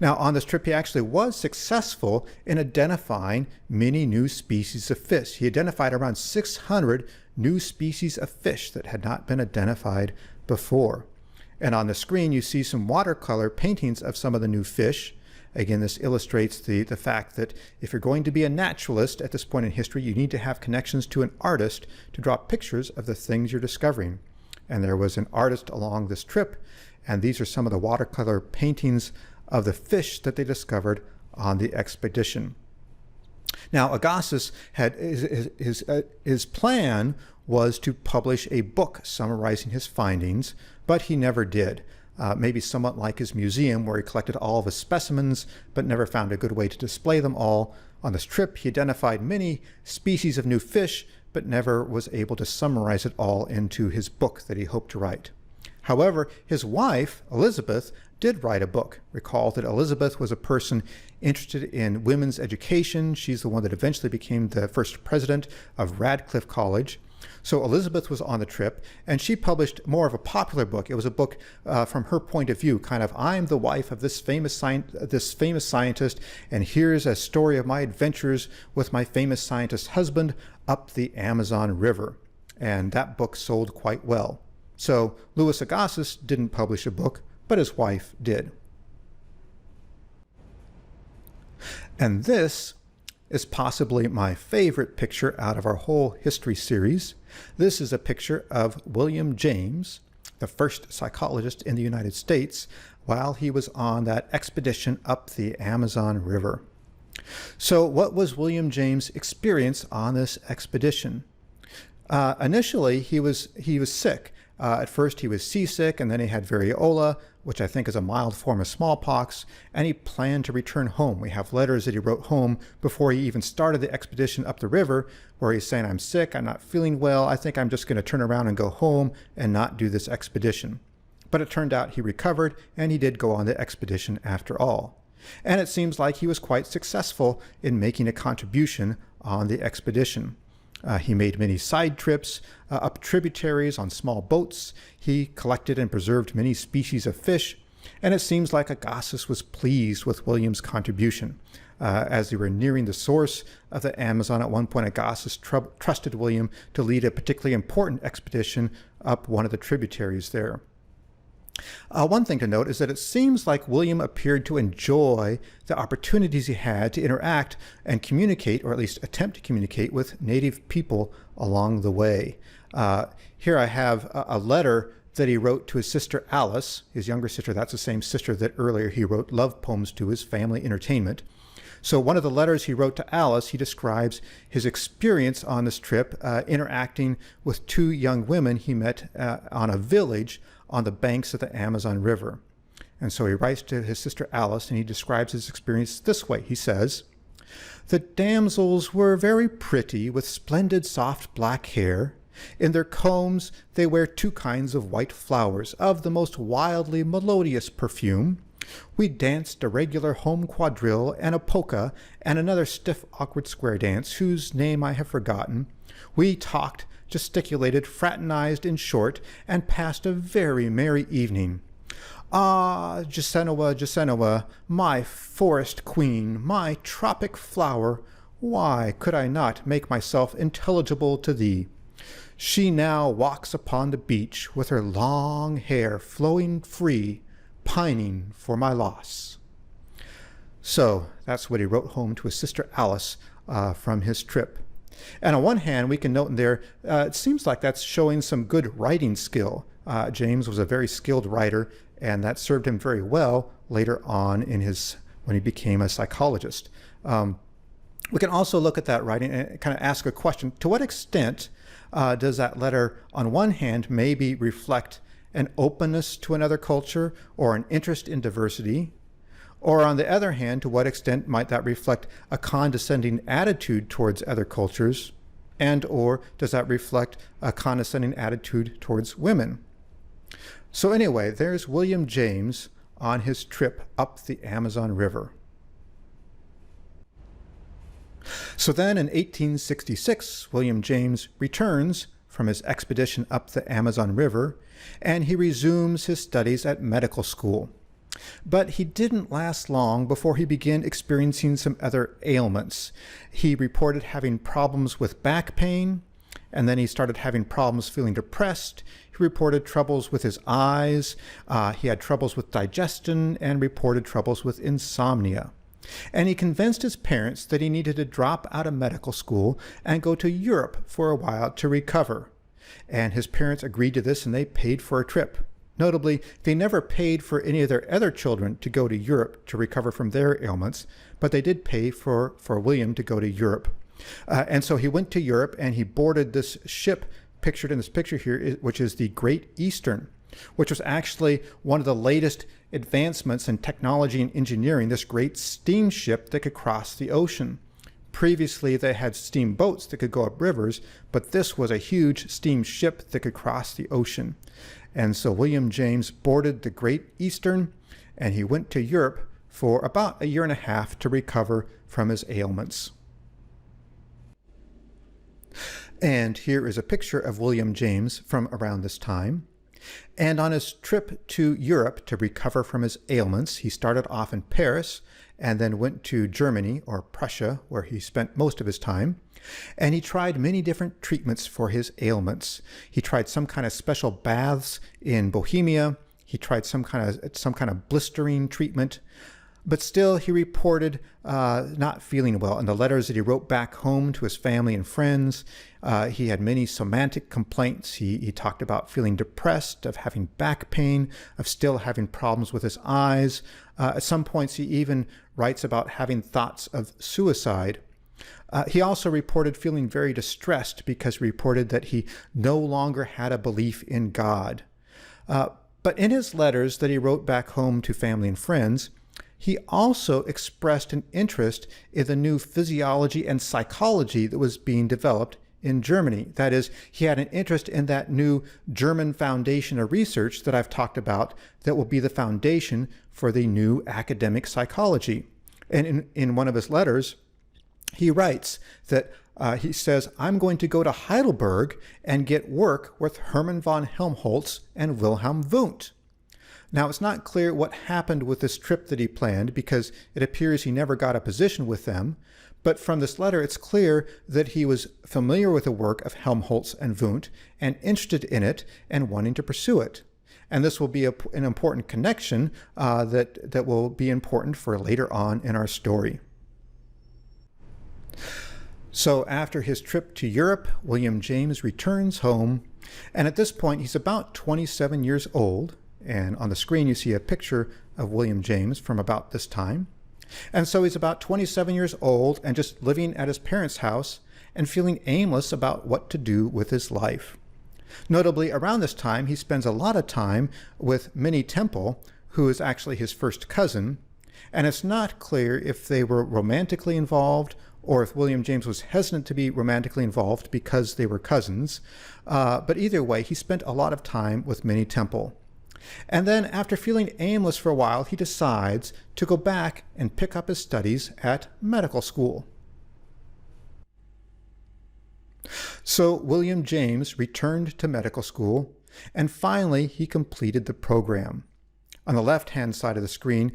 Now, on this trip, he actually was successful in identifying many new species of fish. He identified around 600 new species of fish that had not been identified before. And on the screen, you see some watercolor paintings of some of the new fish. Again, this illustrates the fact that if you're going to be a naturalist at this point in history, you need to have connections to an artist to draw pictures of the things you're discovering. And there was an artist along this trip, and these are some of the watercolor paintings of the fish that they discovered on the expedition. Now, Agassiz had his plan was to publish a book summarizing his findings, but he never did. Maybe somewhat like his museum, where he collected all of his specimens but never found a good way to display them all. On this trip, he identified many species of new fish but never was able to summarize it all into his book that he hoped to write. However, his wife, Elizabeth, did write a book. Recall that Elizabeth was a person interested in women's education. She's the one that eventually became the first president of Radcliffe College. So Elizabeth was on the trip, and she published more of a popular book. It was a book from her point of view, kind of, I'm the wife of this famous scientist, and here's a story of my adventures with my famous scientist husband up the Amazon River. And that book sold quite well. So Louis Agassiz didn't publish a book, but his wife did. And this is possibly my favorite picture out of our whole history series. This is a picture of William James, the first psychologist in the United States, while he was on that expedition up the Amazon River. So what was William James' experience on this expedition? Initially, he was sick. At first he was seasick, and then he had variola. which I think is a mild form of smallpox, and he planned to return home. We have letters that he wrote home before he even started the expedition up the river, where he's saying, I'm sick, I'm not feeling well, I think I'm just going to turn around and go home and not do this expedition. But it turned out he recovered, and he did go on the expedition after all. And it seems like he was quite successful in making a contribution on the expedition. He made many side trips up tributaries on small boats. He collected and preserved many species of fish. And it seems like Agassiz was pleased with William's contribution. As they were nearing the source of the Amazon at one point, Agassiz trusted William to lead a particularly important expedition up one of the tributaries there. One thing to note is that it seems like William appeared to enjoy the opportunities he had to interact and communicate, or at least attempt to communicate, with native people along the way. Here I have a letter that he wrote to his sister Alice, his younger sister. That's the same sister that earlier he wrote love poems to as family entertainment. So one of the letters he wrote to Alice, he describes his experience on this trip, interacting with two young women he met on a village on the banks of the Amazon River. And so he writes to his sister Alice, and he describes his experience this way. He says, "The damsels were very pretty, with splendid soft black hair. In their combs they wear two kinds of white flowers of the most wildly melodious perfume. We danced a regular home quadrille and a polka and another stiff, awkward square dance, whose name I have forgotten. We talked, gesticulated, fraternized, in short, and passed a very merry evening. Ah, Gesenoa, Gesenoa, my forest queen, my tropic flower, why could I not make myself intelligible to thee? She now walks upon the beach with her long hair flowing free, pining for my loss." So that's what he wrote home to his sister Alice from his trip. And on one hand, we can note in there, it seems like that's showing some good writing skill. James was a very skilled writer, and that served him very well later on when he became a psychologist. We can also look at that writing and kind of ask a question. To what extent does that letter, on one hand, maybe reflect an openness to another culture or an interest in diversity? Or on the other hand, to what extent might that reflect a condescending attitude towards other cultures? And or does that reflect a condescending attitude towards women? So anyway, there's William James on his trip up the Amazon River. So then in 1866, William James returns from his expedition up the Amazon River, and he resumes his studies at medical school. But he didn't last long before he began experiencing some other ailments. He reported having problems with back pain, and then he started having problems feeling depressed. He reported troubles with his eyes. He had troubles with digestion and reported troubles with insomnia. And he convinced his parents that he needed to drop out of medical school and go to Europe for a while to recover. And his parents agreed to this, and they paid for a trip. Notably, they never paid for any of their other children to go to Europe to recover from their ailments, but they did pay for William to go to Europe. And so he went to Europe, and he boarded this ship pictured in this picture here, which is the Great Eastern, which was actually one of the latest advancements in technology and engineering, this great steamship that could cross the ocean. Previously, they had steamboats that could go up rivers, but this was a huge steamship that could cross the ocean. And so William James boarded the Great Eastern, and he went to Europe for about a year and a half to recover from his ailments. And here is a picture of William James from around this time. And on his trip to Europe to recover from his ailments, he started off in Paris and then went to Germany, or Prussia, where he spent most of his time. And he tried many different treatments for his ailments. He tried some kind of special baths in Bohemia. He tried some kind of blistering treatment. But still, he reported not feeling well. In the letters that he wrote back home to his family and friends, he had many somatic complaints. He talked about feeling depressed, of having back pain, of still having problems with his eyes. At some points, he even writes about having thoughts of suicide. He also reported feeling very distressed because he reported that he no longer had a belief in God. But in his letters that he wrote back home to family and friends, he also expressed an interest in the new physiology and psychology that was being developed in Germany. That is, he had an interest in that new German foundation of research that I've talked about that will be the foundation for the new academic psychology. And in one of his letters, he writes that he says, I'm going to go to Heidelberg and get work with Hermann von Helmholtz and Wilhelm Wundt. Now, it's not clear what happened with this trip that he planned because it appears he never got a position with them. But from this letter, it's clear that he was familiar with the work of Helmholtz and Wundt and interested in it and wanting to pursue it. And this will be an important connection that will be important for later on in our story. So after his trip to Europe, William James returns home. And at this point, he's about 27 years old. And on the screen, you see a picture of William James from about this time. And so he's about 27 years old and just living at his parents' house and feeling aimless about what to do with his life. Notably, around this time, he spends a lot of time with Minnie Temple, who is actually his first cousin. And it's not clear if they were romantically involved or if William James was hesitant to be romantically involved because they were cousins. But either way, he spent a lot of time with Minnie Temple. And then after feeling aimless for a while, he decides to go back and pick up his studies at medical school. So William James returned to medical school, and finally he completed the program. On the left-hand side of the screen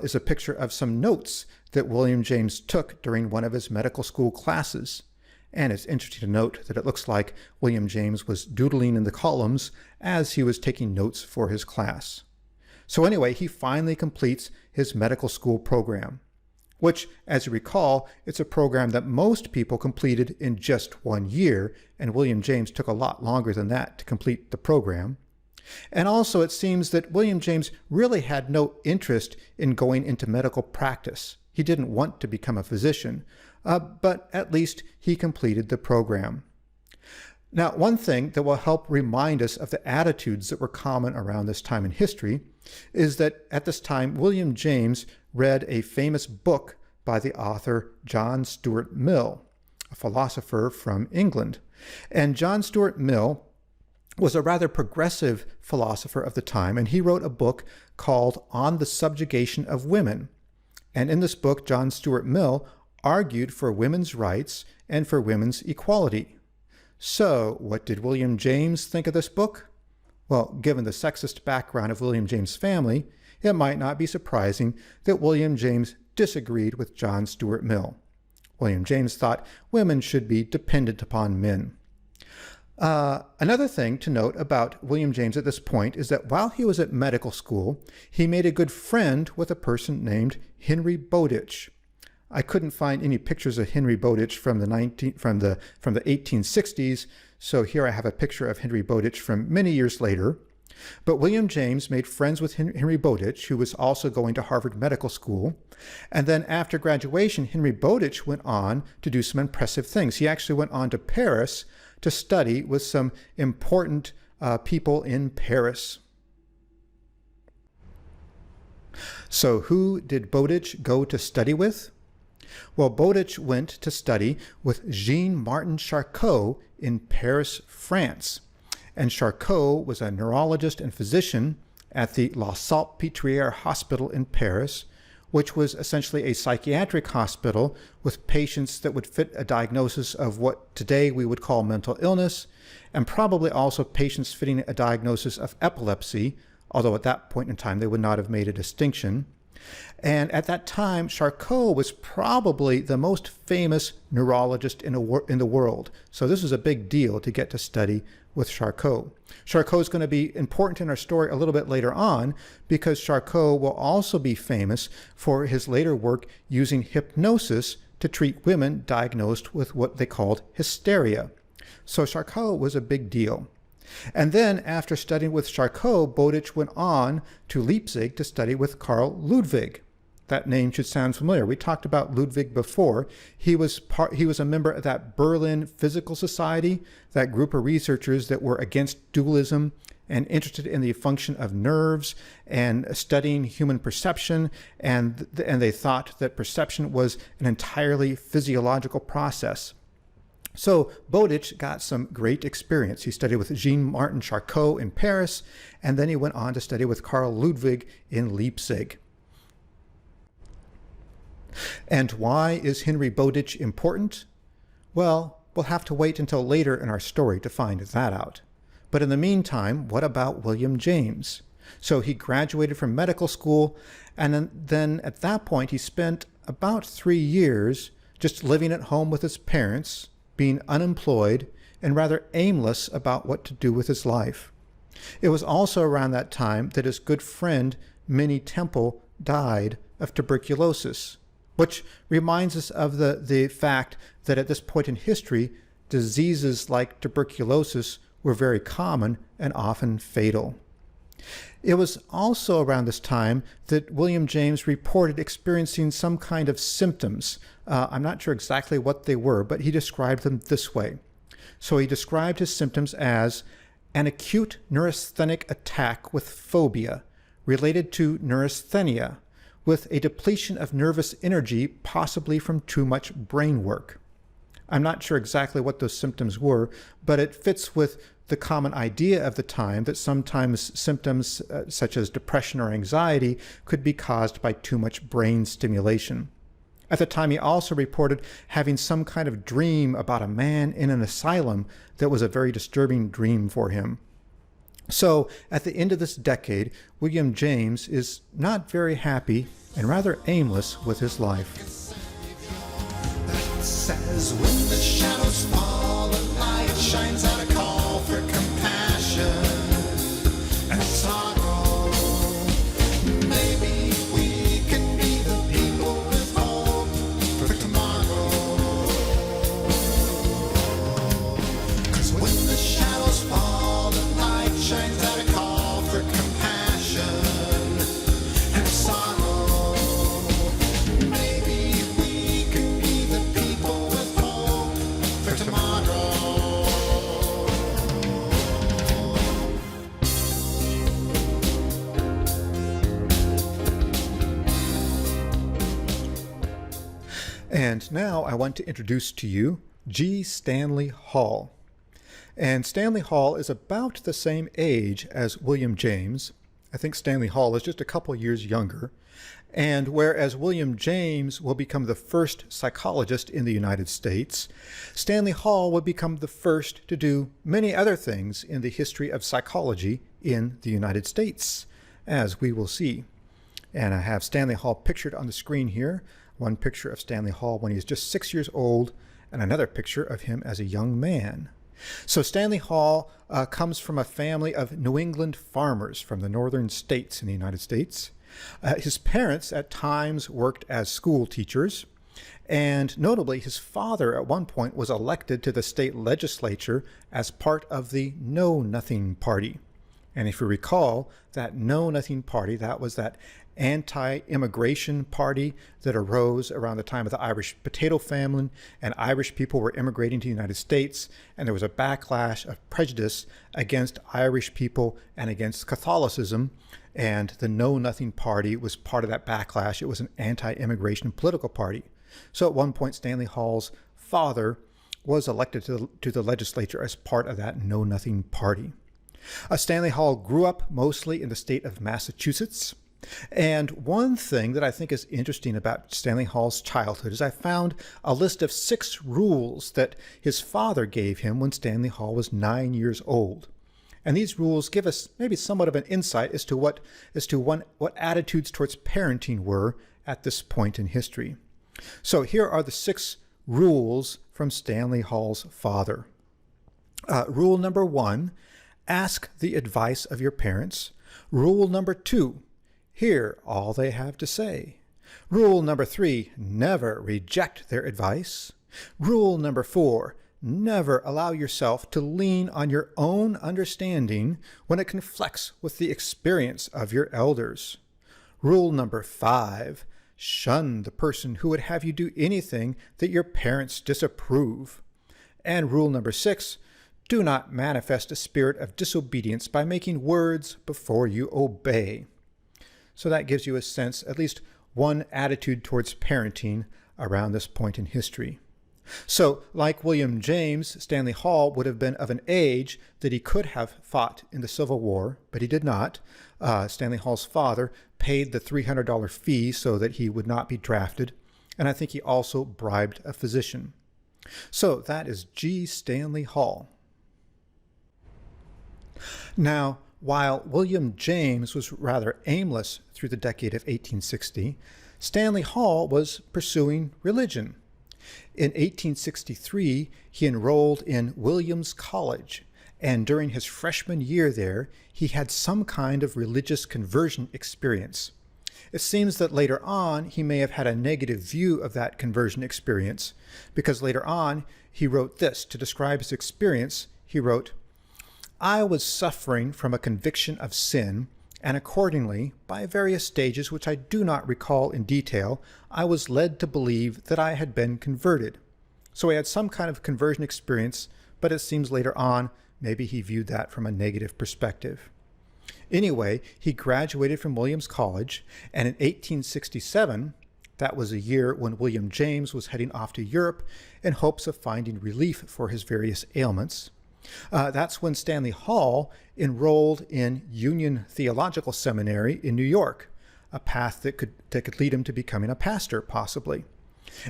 is a picture of some notes that William James took during one of his medical school classes. And it's interesting to note that it looks like William James was doodling in the columns as he was taking notes for his class. So anyway, he finally completes his medical school program, which, as you recall, it's a program that most people completed in just 1 year, and William James took a lot longer than that to complete the program. And also it seems that William James really had no interest in going into medical practice. He didn't want to become a physician, but at least he completed the program. Now, one thing that will help remind us of the attitudes that were common around this time in history is that at this time, William James read a famous book by the author John Stuart Mill, a philosopher from England. And John Stuart Mill was a rather progressive philosopher of the time, and he wrote a book called On the Subjugation of Women. And in this book, John Stuart Mill argued for women's rights and for women's equality. So, what did William James think of this book? Well, given the sexist background of William James' family, it might not be surprising that William James disagreed with John Stuart Mill. William James thought women should be dependent upon men. Another thing to note about William James at this point is that while he was at medical school, he made a good friend with a person named Henry Bowditch. I couldn't find any pictures of Henry Bowditch from the 1860s, so here I have a picture of Henry Bowditch from many years later. But William James made friends with Henry Bowditch, who was also going to Harvard Medical School. And then after graduation, Henry Bowditch went on to do some impressive things. He actually went on to Paris to study with some important people in Paris. So who did Bowditch go to study with? Well, Bowditch went to study with Jean-Martin Charcot in Paris, France. And Charcot was a neurologist and physician at the La Salpêtrière Hospital in Paris, which was essentially a psychiatric hospital with patients that would fit a diagnosis of what today we would call mental illness, and probably also patients fitting a diagnosis of epilepsy, although at that point in time they would not have made a distinction. And at that time, Charcot was probably the most famous neurologist in the world. So this was a big deal to get to study with Charcot. Charcot is going to be important in our story a little bit later on because Charcot will also be famous for his later work using hypnosis to treat women diagnosed with what they called hysteria. So Charcot was a big deal. And then after studying with Charcot, Bowditch went on to Leipzig to study with Carl Ludwig. That name should sound familiar. We talked about Ludwig before. He was a member of that Berlin Physical Society, that group of researchers that were against dualism and interested in the function of nerves and studying human perception, and they thought that perception was an entirely physiological process. So Bowditch got some great experience. He studied with Jean-Martin Charcot in Paris, and then he went on to study with Carl Ludwig in Leipzig. And why is Henry Bowditch important? Well, we'll have to wait until later in our story to find that out. But in the meantime, what about William James? So he graduated from medical school, and then at that point he spent about 3 years just living at home with his parents, being unemployed, and rather aimless about what to do with his life. It was also around that time that his good friend Minnie Temple died of tuberculosis, which reminds us of the fact that at this point in history, diseases like tuberculosis were very common and often fatal. It was also around this time that William James reported experiencing some kind of symptoms. I'm not sure exactly what they were, but he described them this way. So he described his symptoms as an acute neurasthenic attack with phobia related to neurasthenia, with a depletion of nervous energy, possibly from too much brain work. I'm not sure exactly what those symptoms were, but it fits with the common idea of the time that sometimes symptoms such as depression or anxiety could be caused by too much brain stimulation. At the time, he also reported having some kind of dream about a man in an asylum that was a very disturbing dream for him. So, at the end of this decade, William James is not very happy and rather aimless with his life. That says when the shadows fall, a light shines out, a call for compassion and sorrow. Maybe we can be the people with hope for tomorrow. 'Cause when the shadows fall, the light shines out, a call for compassion and sorrow. Maybe we can be the people with hope for tomorrow. And now I want to introduce to you G. Stanley Hall. And Stanley Hall is about the same age as William James. I think Stanley Hall is just a couple years younger. And whereas William James will become the first psychologist in the United States, Stanley Hall will become the first to do many other things in the history of psychology in the United States, as we will see. And I have Stanley Hall pictured on the screen here. One picture of Stanley Hall when he is just 6 years old, and another picture of him as a young man. So Stanley Hall comes from a family of New England farmers from the northern states in the United States. His parents at times worked as school teachers, and notably his father at one point was elected to the state legislature as part of the Know Nothing Party. And if you recall, that Know Nothing Party, that was that anti-immigration party that arose around the time of the Irish potato famine, and Irish people were immigrating to the United States, and there was a backlash of prejudice against Irish people and against Catholicism, and the Know Nothing Party was part of that backlash. It was an anti-immigration political party. So at one point, Stanley Hall's father was elected to the legislature as part of that Know Nothing Party. Stanley Hall grew up mostly in the state of Massachusetts. And one thing that I think is interesting about Stanley Hall's childhood is I found a list of 6 rules that his father gave him when Stanley Hall was 9 years old. And these rules give us maybe somewhat of an insight as to what attitudes towards parenting were at this point in history. So here are the 6 rules from Stanley Hall's father. Rule number 1, ask the advice of your parents. Rule number 2, hear all they have to say. Rule number 3, never reject their advice. Rule number 4, never allow yourself to lean on your own understanding when it conflicts with the experience of your elders. Rule number 5, shun the person who would have you do anything that your parents disapprove. And rule number 6, Do not manifest a spirit of disobedience by making words before you obey. So that gives you a sense, at least one attitude towards parenting around this point in history. So, like William James, Stanley Hall would have been of an age that he could have fought in the Civil War, but he did not. Stanley Hall's father paid the $300 fee so that he would not be drafted, and I think he also bribed a physician. So that is G. Stanley Hall. Now, while William James was rather aimless through the decade of 1860, Stanley Hall was pursuing religion. In 1863, he enrolled in Williams College, and during his freshman year there, he had some kind of religious conversion experience. It seems that later on, he may have had a negative view of that conversion experience, because later on, he wrote this to describe his experience. He wrote, "I was suffering from a conviction of sin, and accordingly, by various stages which I do not recall in detail, I was led to believe that I had been converted." So he had some kind of conversion experience, but it seems later on, maybe he viewed that from a negative perspective. Anyway, he graduated from Williams College, and in 1867, that was a year when William James was heading off to Europe in hopes of finding relief for his various ailments. That's when Stanley Hall enrolled in Union Theological Seminary in New York, a path that could lead him to becoming a pastor, possibly.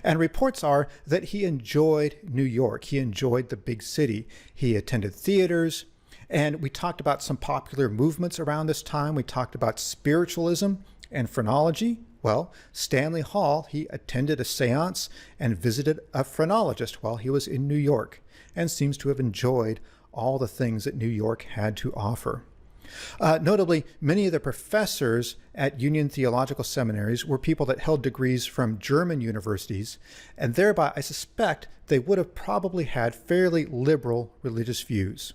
And reports are that he enjoyed New York. He enjoyed the big city. He attended theaters, and we talked about some popular movements around this time. We talked about spiritualism and phrenology. Well, Stanley Hall, he attended a seance and visited a phrenologist while he was in New York, and seems to have enjoyed all the things that New York had to offer. Notably, many of the professors at Union Theological Seminaries were people that held degrees from German universities, and thereby I suspect they would have probably had fairly liberal religious views.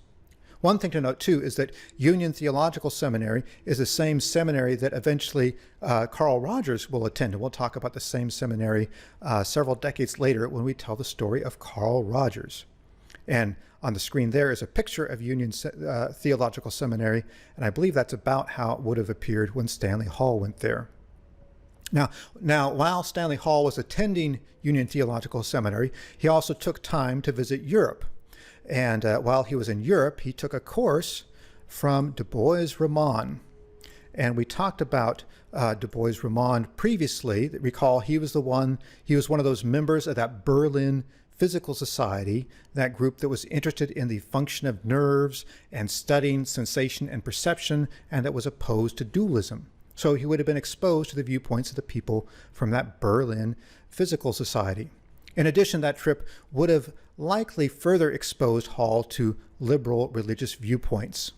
One thing to note, too, is that Union Theological Seminary is the same seminary that eventually Carl Rogers will attend, and we'll talk about the same seminary several decades later when we tell the story of Carl Rogers. And on the screen there is a picture of Union Theological Seminary, and I believe that's about how it would have appeared when Stanley Hall went there. Now, while Stanley Hall was attending Union Theological Seminary, he also took time to visit Europe. And while he was in Europe, he took a course from Du Bois-Reymond. And we talked about Du Bois-Reymond previously. Recall, he was one of those members of that Berlin Physical Society, that group that was interested in the function of nerves and studying sensation and perception, and that was opposed to dualism. So he would have been exposed to the viewpoints of the people from that Berlin Physical Society. In addition, that trip would have likely further exposed Hall to liberal religious viewpoints.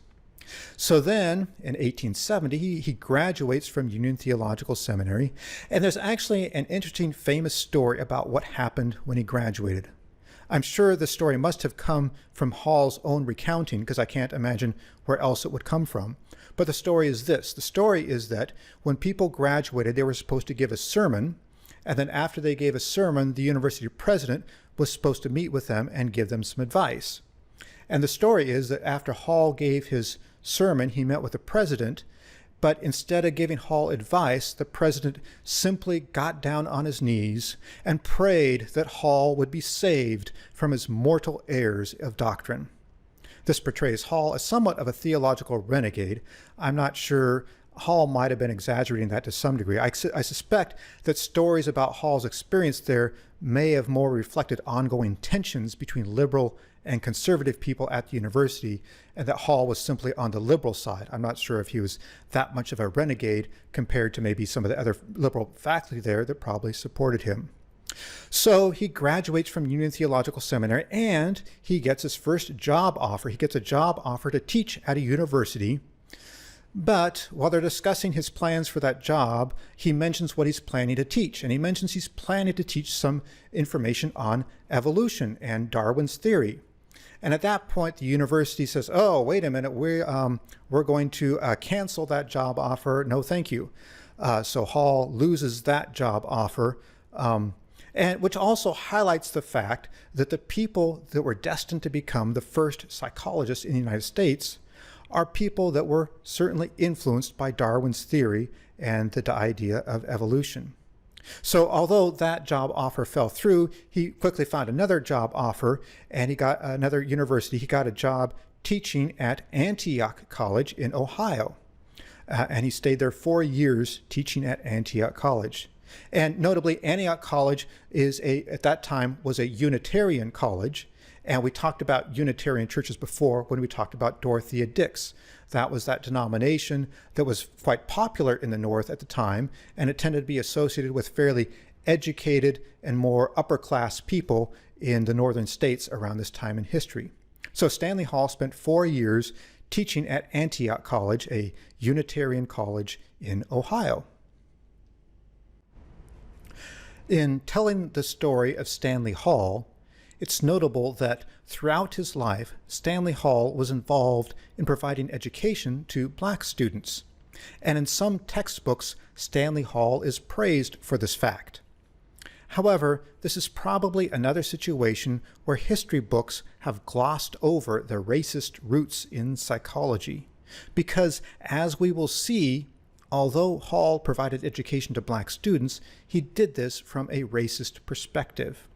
So then, in 1870, he graduates from Union Theological Seminary, and there's actually an interesting, famous story about what happened when he graduated. I'm sure the story must have come from Hall's own recounting, because I can't imagine where else it would come from. But the story is this. The story is that when people graduated, they were supposed to give a sermon, and then after they gave a sermon, the university president was supposed to meet with them and give them some advice. And the story is that after Hall gave his sermon, he met with the president, but instead of giving Hall advice, the president simply got down on his knees and prayed that Hall would be saved from his mortal errors of doctrine. This portrays Hall as somewhat of a theological renegade. I'm not sure. Hall might have been exaggerating that to some degree. I suspect that stories about Hall's experience there may have more reflected ongoing tensions between liberal and conservative people at the university, and that Hall was simply on the liberal side. I'm not sure if he was that much of a renegade compared to maybe some of the other liberal faculty there that probably supported him. So he graduates from Union Theological Seminary, and he gets his first job offer. He gets a job offer to teach at a university. But while they're discussing his plans for that job, he mentions what he's planning to teach. And he mentions he's planning to teach some information on evolution and Darwin's theory. And at that point, the university says, oh, wait a minute, we're going to cancel that job offer. No, thank you. So Hall loses that job offer. and which also highlights the fact that the people that were destined to become the first psychologists in the United States are people that were certainly influenced by Darwin's theory and the idea of evolution. So although that job offer fell through, he quickly found another job offer, and he got another university. He got a job teaching at Antioch College in Ohio. And he stayed there 4 years teaching at Antioch College. And notably, Antioch College at that time was a Unitarian college. And we talked about Unitarian churches before when we talked about Dorothea Dix. That was that denomination that was quite popular in the North at the time, and it tended to be associated with fairly educated and more upper class people in the northern states around this time in history. So Stanley Hall spent 4 years teaching at Antioch College, a Unitarian college in Ohio. In telling the story of Stanley Hall, it's notable that throughout his life, Stanley Hall was involved in providing education to black students. And in some textbooks, Stanley Hall is praised for this fact. However, this is probably another situation where history books have glossed over the racist roots in psychology. Because, as we will see, although Hall provided education to black students, he did this from a racist perspective.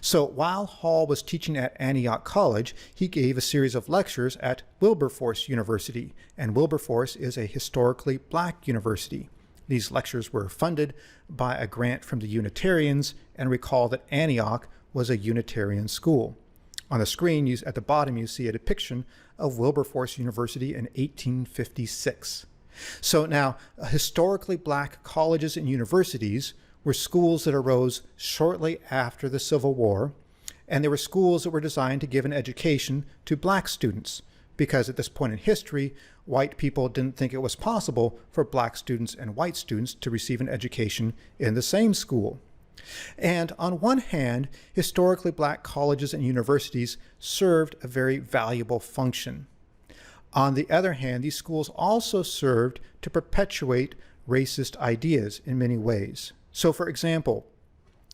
So while Hall was teaching at Antioch College, he gave a series of lectures at Wilberforce University, and Wilberforce is a historically black university. These lectures were funded by a grant from the Unitarians, and recall that Antioch was a Unitarian school. On the screen at the bottom you see a depiction of Wilberforce University in 1856. So now, historically black colleges and universities were schools that arose shortly after the Civil War, and they were schools that were designed to give an education to black students, because at this point in history, white people didn't think it was possible for black students and white students to receive an education in the same school. And on one hand, historically black colleges and universities served a very valuable function. On the other hand, these schools also served to perpetuate racist ideas in many ways. So, for example,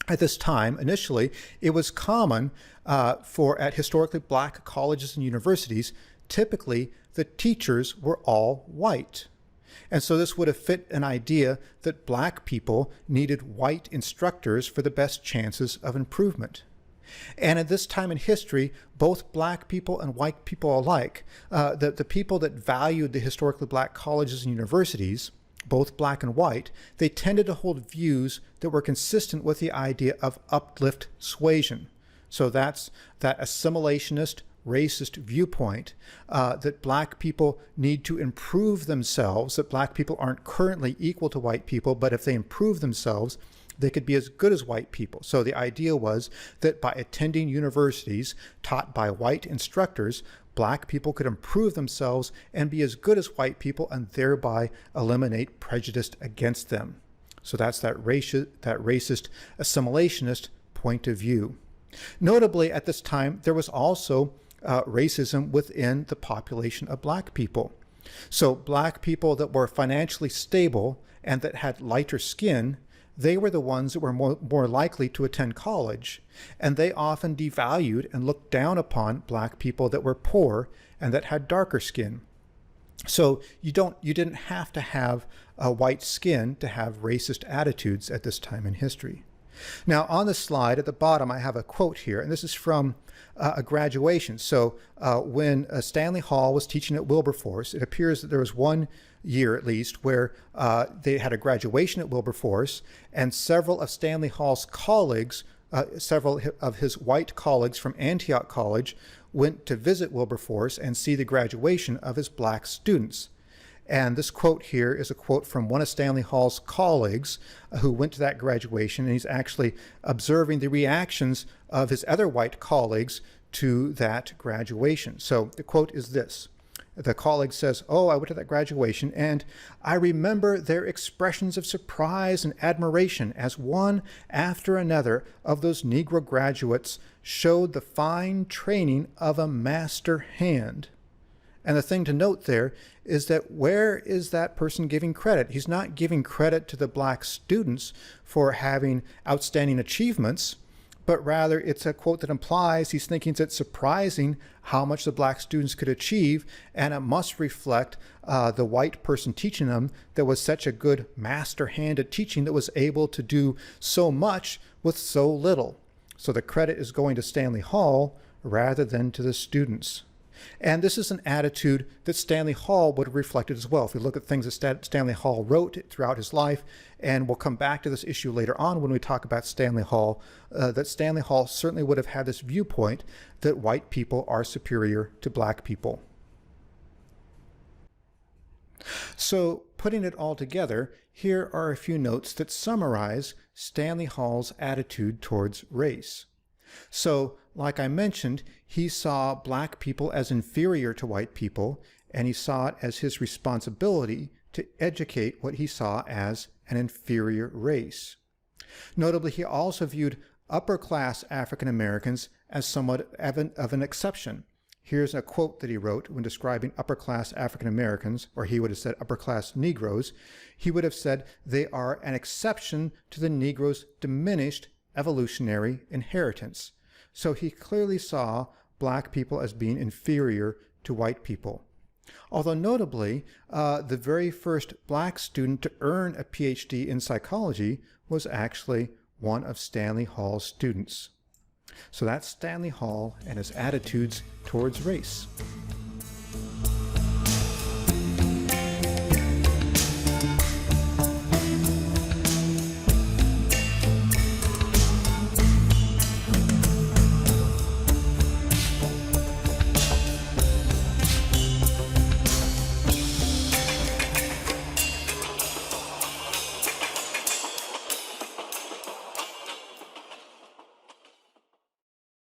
at this time, initially, it was common at historically black colleges and universities, typically the teachers were all white. And so this would have fit an idea that black people needed white instructors for the best chances of improvement. And at this time in history, both black people and white people alike, the people that valued the historically black colleges and universities, both black and white, they tended to hold views that were consistent with the idea of uplift suasion. So that's that assimilationist, racist viewpoint that black people need to improve themselves, that black people aren't currently equal to white people, but if they improve themselves, they could be as good as white people. So the idea was that by attending universities taught by white instructors, black people could improve themselves and be as good as white people and thereby eliminate prejudice against them. So that's that racist assimilationist point of view. Notably, at this time, there was also racism within the population of black people. So black people that were financially stable and that had lighter skin, they were the ones that were more likely to attend college, and they often devalued and looked down upon black people that were poor and that had darker skin. So you didn't have to have a white skin to have racist attitudes at this time in history. Now on the slide at the bottom I have a quote here, and this is from a graduation. So when Stanley Hall was teaching at Wilberforce, it appears that there was one year at least where they had a graduation at Wilberforce, and several of Stanley Hall's colleagues, several of his white colleagues from Antioch College, went to visit Wilberforce and see the graduation of his black students. And this quote here is a quote from one of Stanley Hall's colleagues who went to that graduation, and he's actually observing the reactions of his other white colleagues to that graduation. So the quote is this. The colleague says, "Oh, I went to that graduation, and I remember their expressions of surprise and admiration as one after another of those Negro graduates showed the fine training of a master hand." And the thing to note there is that where is that person giving credit? He's not giving credit to the black students for having outstanding achievements, but rather it's a quote that implies he's thinking it's surprising how much the black students could achieve, and it must reflect the white person teaching them that was such a good master hand at teaching that was able to do so much with so little. So the credit is going to Stanley Hall rather than to the students. And this is an attitude that Stanley Hall would have reflected as well. If we look at things that Stanley Hall wrote throughout his life, and we'll come back to this issue later on when we talk about Stanley Hall, that Stanley Hall certainly would have had this viewpoint that white people are superior to black people. So putting it all together, here are a few notes that summarize Stanley Hall's attitude towards race. So, like I mentioned, he saw black people as inferior to white people, and he saw it as his responsibility to educate what he saw as an inferior race. Notably, he also viewed upper-class African Americans as somewhat of an exception. Here's a quote that he wrote when describing upper-class African Americans, or he would have said upper-class Negroes. He would have said they are an exception to the Negro's diminished evolutionary inheritance. So he clearly saw black people as being inferior to white people. Although notably, the very first black student to earn a PhD in psychology was actually one of Stanley Hall's students. So that's Stanley Hall and his attitudes towards race.